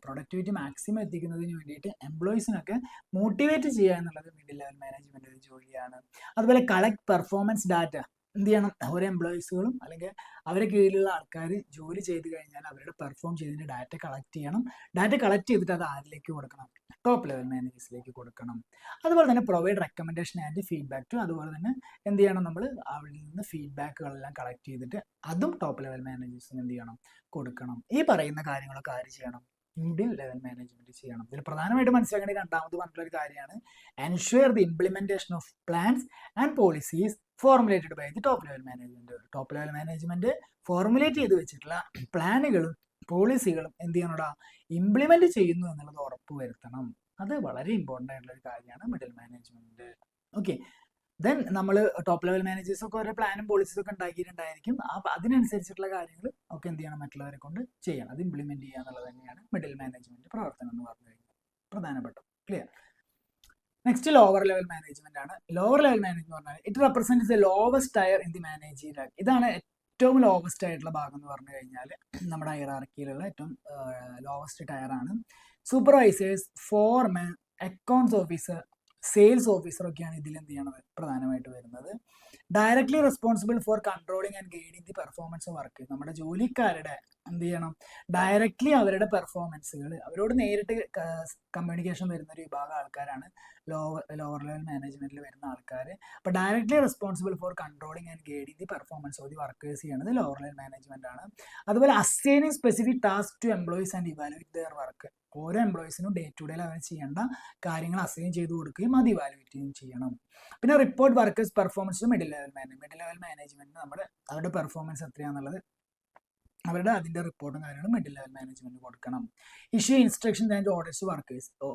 productivity maximum എത്തിക്കുന്നതിന് വേണ്ടിയിട്ട് എംപ്ലോയീസിനൊക്കെ മോട്ടിവേറ്റ് ചെയ്യുക എന്നുള്ളത് മിഡിൽ ലെവൽ മാനേജ്മെന്റ് ഒരു ജോലിയാണ്. അതുപോലെ കളക്ട് പെർഫോമൻസ് ഡാറ്റ എന്ത് ചെയ്യണം, ഓരോ എംപ്ലോയീസുകളും അല്ലെങ്കിൽ അവരെ കീഴിലുള്ള ആൾക്കാർ ജോലി ചെയ്ത് കഴിഞ്ഞാൽ അവരുടെ പെർഫോം ചെയ്തതിന് ഡാറ്റ കളക്ട് ചെയ്യണം. ഡാറ്റ കളക്ട് ചെയ്തിട്ട് അത് ആരിലേക്ക് കൊടുക്കണം, ടോപ്പ് ലെവൽ മാനേജേഴ്സിലേക്ക് കൊടുക്കണം. അതുപോലെ തന്നെ provide recommendation and feedback to, അതുപോലെ തന്നെ എന്ത് ചെയ്യണം, നമ്മൾ അവിടെ നിന്ന് ഫീഡ്ബാക്കുകളെല്ലാം കളക്ട് ചെയ്തിട്ട് അതും ടോപ്പ് ലെവൽ മാനേജേഴ്സിന് എന്ത് ചെയ്യണം, കൊടുക്കണം. ഈ പറയുന്ന കാര്യങ്ങളൊക്കെ ആര് ചെയ്യണം, മിഡിൽ ലെവൽ മാനേജ്മെന്റ് ചെയ്യണം. ഇതിൽ പ്രധാനമായിട്ട് മനസ്സിലാക്കേണ്ട രണ്ടാമത് പറഞ്ഞിട്ടുള്ള ഒരു കാര്യമാണ് ensure the implementation of plans and policies formulated by the top level management. Top level management formulate ചെയ്ത് വെച്ചിട്ടുള്ള പ്ലാനുകളും പോളിസികളും എന്ത് ചെയ്യണോടാ, ഇംപ്ലിമെന്റ് ചെയ്യുന്നു എന്നുള്ളത് ഉറപ്പ് വരുത്തണം. അത് വളരെ ഇമ്പോർട്ടൻ്റ് ആയിട്ടുള്ള ഒരു കാര്യമാണ് മിഡിൽ മാനേജ്മെന്റ്. ഓക്കെ, ദെൻ നമ്മൾ ടോപ്പ് ലെവൽ മാനേജേഴ്സ് ഒക്കെ ഓരോ പ്ലാനും പോളിസീസ് ഒക്കെ ഉണ്ടാക്കിയിട്ടുണ്ടായിരിക്കും. അതിനനുസരിച്ചിട്ടുള്ള കാര്യങ്ങൾ ഒക്കെ എന്ത് ചെയ്യണം, മറ്റുള്ളവരെ കൊണ്ട് ചെയ്യണം, അത് ഇംപ്ലിമെന്റ് ചെയ്യുക എന്നുള്ളത് തന്നെയാണ് മിഡിൽ മാനേജ്മെന്റ് പ്രവർത്തനം എന്ന് പറഞ്ഞു കഴിഞ്ഞാൽ പ്രധാനപ്പെട്ട. Clear. Next lower level management ആണ്. ലോവർ ലെവൽ മാനേജ്മെന്റ് പറഞ്ഞാൽ it represents the lowest tier in the managerial. ഇതാണ് ഏറ്റവും ലോവസ്റ്റ് ആയിട്ടുള്ള ഭാഗം എന്ന് പറഞ്ഞു കഴിഞ്ഞാൽ നമ്മുടെ ഹൈറാർക്കിയിലുള്ള ഏറ്റവും ലോവസ്റ്റ് ടയർ ആണ്. സൂപ്പർവൈസേഴ്സ്, ഫോർമാൻ, അക്കൗണ്ട്സ് ഓഫീസർ, സെയിൽസ് ഓഫീസർ ഒക്കെയാണ് ഇതിൽ എന്ത് ചെയ്യണത്, പ്രധാനമായിട്ട് വരുന്നത്. Directly responsible for controlling and guiding the performance of work. നമ്മുടെ ജോലിക്കാരുടെ എന്ത് ചെയ്യണം, ഡയറക്ട്ലി അവരുടെ പെർഫോമൻസുകൾ അവരോട് നേരിട്ട് കമ്മ്യൂണിക്കേഷൻ വരുന്ന ഒരു വിഭാഗം ആൾക്കാരാണ് ലോവർ ലെവൽ മാനേജ്മെന്റിൽ വരുന്ന ആൾക്കാർ. അപ്പോൾ directly responsible for controlling and guiding the performance of the workers ചെയ്യണത് ലോവർ ലെവൽ മാനേജ്മെന്റ് ആണ്. അതുപോലെ assigning specific task to employees and evaluate their work. ഓരോ എംപ്ലോയീസിനും ഡേ ടു ഡേ അവർ ചെയ്യേണ്ട കാര്യങ്ങൾ അസൈൻ ചെയ്ത് കൊടുക്കുകയും അത് ഇവാലുവേറ്റ് ചെയ്യുകയും ചെയ്യണം. പിന്നെ report workers performance middle level management നമ്മൾ അവരുടെ പെർഫോമൻസ് എത്രയാണെന്നുള്ളത് അവരുടെ അതിൻ്റെ റിപ്പോർട്ടും കാര്യങ്ങളും മിഡിൽ ലെവൽ മാനേജ്മെന്റ് കൊടുക്കണം. ഇഷ്യൂ ഇൻസ്ട്രക്ഷൻസ് ആൻഡ് ഓർഡേഴ്സ്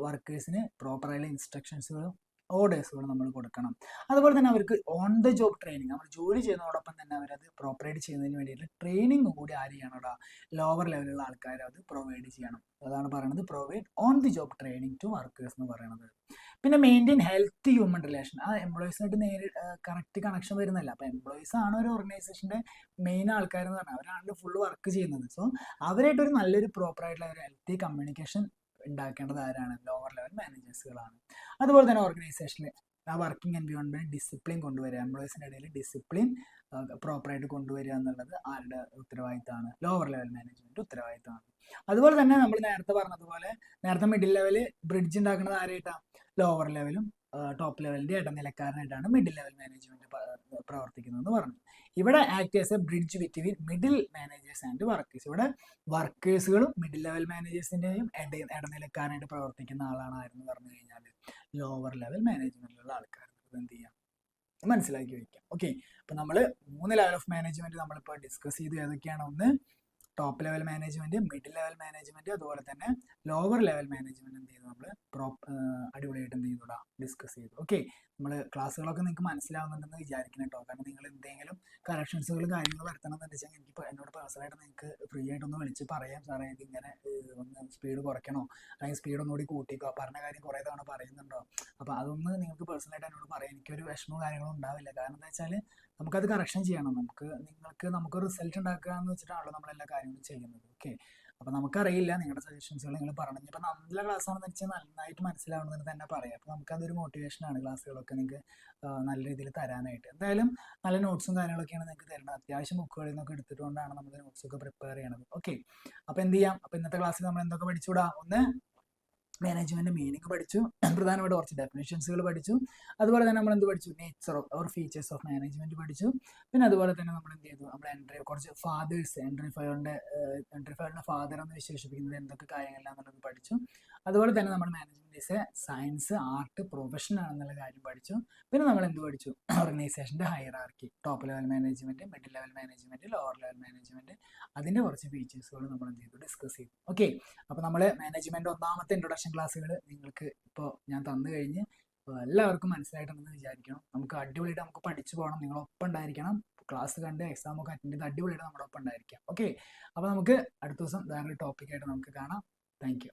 വർക്കേഴ്സിന് പ്രോപ്പറായുള്ള ഇൻസ്ട്രക്ഷൻസുകളും ഓർഡേഴ്സുകളും നമ്മൾ കൊടുക്കണം. അതുപോലെ തന്നെ അവർക്ക് ഓൺ ദ ജോബ് ട്രെയിനിങ്, നമ്മൾ ജോലി ചെയ്യുന്നതോടൊപ്പം തന്നെ അവരത് പ്രോപ്പറായിട്ട് ചെയ്യുന്നതിന് വേണ്ടിയിട്ട് ട്രെയിനിങ് കൂടി ആര് ചെയ്യണം, ലോവർ ലെവലിലുള്ള ആൾക്കാർ അത് പ്രൊവൈഡ് ചെയ്യണം. അതാണ് പറയുന്നത് provide on the job training to workers എന്ന് പറയുന്നത്. പിന്നെ മെയിൻറ്റെയിൻ ഹെൽത്തി ഹ്യൂമൻ റിലേഷൻ. ആ എംപ്ലോയീസിനായിട്ട് കറക്റ്റ് കണക്ഷൻ വരുന്നില്ല. അപ്പോൾ എംപ്ലോയീസ് ആണ് ഒരു ഓർഗനൈസേഷൻ്റെ മെയിൻ ആൾക്കാരെന്ന് പറഞ്ഞാൽ അവരാണ് ഫുള്ള് വർക്ക് ചെയ്യുന്നത്. സോ അവരായിട്ടൊരു നല്ലൊരു പ്രോപ്പറായിട്ടുള്ള ഒരു ഹെൽത്തി കമ്മ്യൂണിക്കേഷൻ ഉണ്ടാക്കേണ്ടത് ആരാണ്, ലോവർ ലെവൽ മാനേജേഴ്സുകളാണ്. അതുപോലെ തന്നെ ഓർഗനൈസേഷനിൽ ആ വർക്കിംഗ് എൻവയോൺമെന്റ് ഡിസിപ്ലിൻ കൊണ്ടുവരിക, എംപ്ലോയീസിൻ്റെ ഇടയിൽ ഡിസിപ്ലിൻ പ്രോപ്പറായിട്ട് കൊണ്ടുവരിക എന്നുള്ളത് ആരുടെ ഉത്തരവാദിത്തമാണ്, ലോവർ ലെവൽ മാനേജ്മെന്റ് ഉത്തരവാദിത്തമാണ്. അതുപോലെ തന്നെ നമ്മൾ നേരത്തെ പറഞ്ഞതുപോലെ നേരത്തെ മിഡിൽ ലെവല് ബ്രിഡ്ജ് ഉണ്ടാക്കുന്നത് ആരായിട്ടാണ്, ലോവർ ലെവലും ടോപ്പ് ലെവലിന്റെ ഇടനിലക്കാരനായിട്ടാണ് മിഡിൽ ലെവൽ മാനേജ്മെന്റ് പ്രവർത്തിക്കുന്നതെന്ന് പറഞ്ഞു. ഇവിടെ act as A bridge between middle managers and workers. ഇവിടെ വർക്കേഴ്സുകളും മിഡിൽ ലെവൽ മാനേജേഴ്സിന്റെയും ഇടനിലക്കാരനായിട്ട് പ്രവർത്തിക്കുന്ന ആളാണ് ആരെന്ന് പറഞ്ഞു കഴിഞ്ഞാൽ ലോവർ ലെവൽ മാനേജ്മെന്റിലുള്ള ആൾക്കാർ. എന്ത് ചെയ്യാം, മനസ്സിലാക്കി വയ്ക്കാം. ഓക്കെ, അപ്പൊ നമ്മൾ 3 ലെവൽ ഓഫ് മാനേജ്മെന്റ് നമ്മളിപ്പോൾ ഡിസ്കസ് ചെയ്തു. ഏതൊക്കെയാണ്? ഒന്ന് top level management, middle level management, അതുപോലെ തന്നെ ലോവർ ലെവൽ മാനേജ്മെന്റ് എന്ത് ചെയ്തു നമ്മൾ അടിപൊളിയായിട്ട് എന്ത് ചെയ്തു ഡിസ്കസ് ചെയ്തു. ഓക്കെ, നമ്മൾ ക്ലാസ്സുകളൊക്കെ നിങ്ങൾക്ക് മനസ്സിലാവുന്നുണ്ടെന്ന് വിചാരിക്കണം കേട്ടോ. കാരണം നിങ്ങൾ എന്തെങ്കിലും കറക്ഷൻസുകളും കാര്യങ്ങളും വരുത്തണമെന്ന് വെച്ചാൽ എനിക്ക് എന്നോട് പേഴ്സണലായിട്ട് നിങ്ങൾക്ക് ഫ്രീ ആയിട്ടൊന്ന് വിളിച്ച് പറയാം, സാറേ ഇത് ഇങ്ങനെ ഒന്ന് സ്പീഡ് കുറയ്ക്കണോ അല്ലെങ്കിൽ സ്പീഡ് ഒന്നുകൂടി കൂട്ടിക്കോ, പറഞ്ഞ കാര്യം കുറേ തവണ പറയുന്നുണ്ടോ, അപ്പോൾ അതൊന്ന് നിങ്ങൾക്ക് പേഴ്സണലായിട്ട് എന്നോട് പറയാം. എനിക്കൊരു വിഷമവും കാര്യങ്ങളും ഉണ്ടാവില്ല. കാരണം എന്താ വെച്ചാൽ നമുക്കത് കറക്ഷൻ ചെയ്യണം. നമുക്ക് റിസൾട്ട് ഉണ്ടാക്കുക എന്ന് വെച്ചിട്ടാണല്ലോ നമ്മളെല്ലാ കാര്യങ്ങളും ചെയ്യുന്നത്. ഓക്കെ, അപ്പോൾ നമുക്കറിയില്ല, നിങ്ങളുടെ സജഷൻസുകൾ നിങ്ങൾ പറഞ്ഞു. ഇപ്പോൾ നല്ല ക്ലാസ് ആണെന്ന് വെച്ചാൽ നന്നായിട്ട് മനസ്സിലാവണമെന്ന് തന്നെ പറയാം. അപ്പോൾ നമുക്കതൊരു മോട്ടിവേഷനാണ് ക്ലാസ്സുകളൊക്കെ നിങ്ങൾക്ക് നല്ല രീതിയിൽ തരാനായിട്ട്. എന്തായാലും നല്ല നോട്ട്സും കാര്യങ്ങളൊക്കെയാണ് നിങ്ങൾക്ക് തരുന്നത്. അത്യാവശ്യം ബുക്കുകളിൽ നിന്നൊക്കെ എടുത്തിട്ടുകൊണ്ടാണ് നമ്മൾ നോട്ട്സൊക്കെ പ്രിപ്പയർ ചെയ്യണത്. ഓക്കെ, അപ്പോൾ എന്ത് ചെയ്യാം, അപ്പോൾ ഇന്നത്തെ ക്ലാസ്സിൽ നമ്മൾ എന്തൊക്കെ പഠിച്ചുകൂടാ? ഒന്ന്, മാനേജ്മെന്റ് മീനിങ് പഠിച്ചു, പ്രധാനമായിട്ട് കുറച്ച് ഡെഫിനേഷൻസുകൾ പഠിച്ചു. അതുപോലെ തന്നെ നമ്മൾ എന്ത് പഠിച്ചു, nature or features of management പഠിച്ചു. പിന്നെ അതുപോലെ തന്നെ നമ്മൾ എന്ത് ചെയ്തു, നമ്മൾ കുറച്ച് ഫാദേഴ്സ്, ഹെൻറി ഫയറിന്റെ ഫാദർ എന്ന് വിശേഷിപ്പിക്കുന്നത് എന്തൊക്കെ കാര്യങ്ങളിലാണെന്നുള്ളത് പഠിച്ചു. അതുപോലെ തന്നെ നമ്മൾ management is a science art profession ആണെന്നുള്ള കാര്യം പഠിച്ചു. പിന്നെ നമ്മൾ എന്ത് പഠിച്ചു? ഓർഗനൈസേഷൻ്റെ hierarchy, top level management, middle level management, lower level management, അതിൻ്റെ കുറച്ച് ഫീച്ചേഴ്സുകൾ നമ്മൾ എന്ത് ചെയ്തു? ഡിസ്കസ് ചെയ്തു. ഓക്കെ, അപ്പോൾ നമ്മൾ മാനേജ്മെന്റ് ഒന്നാമത്തെ ഇൻട്രൊഡക്ഷൻ ക്ലാസ്സുകൾ നിങ്ങൾക്ക് ഇപ്പോൾ ഞാൻ തന്നു കഴിഞ്ഞ് എല്ലാവർക്കും മനസ്സിലായിട്ടുണ്ടെന്ന് വിചാരിക്കണം. നമുക്ക് അടിപൊളിയായിട്ട് നമുക്ക് പഠിച്ചു പോകണം, നിങ്ങളൊപ്പം ഉണ്ടായിരിക്കണം, ക്ലാസ് കണ്ട് എക്സാം ഒക്കെ അറ്റൻഡ് ചെയ്ത് അടിപൊളിയായിട്ട് നമ്മുടെ ഒപ്പം ഉണ്ടായിരിക്കാം. ഓക്കെ, അപ്പോൾ നമുക്ക് അടുത്ത ദിവസം വേറൊരു ടോപ്പിക്കായിട്ട് നമുക്ക് കാണാം. Thank you.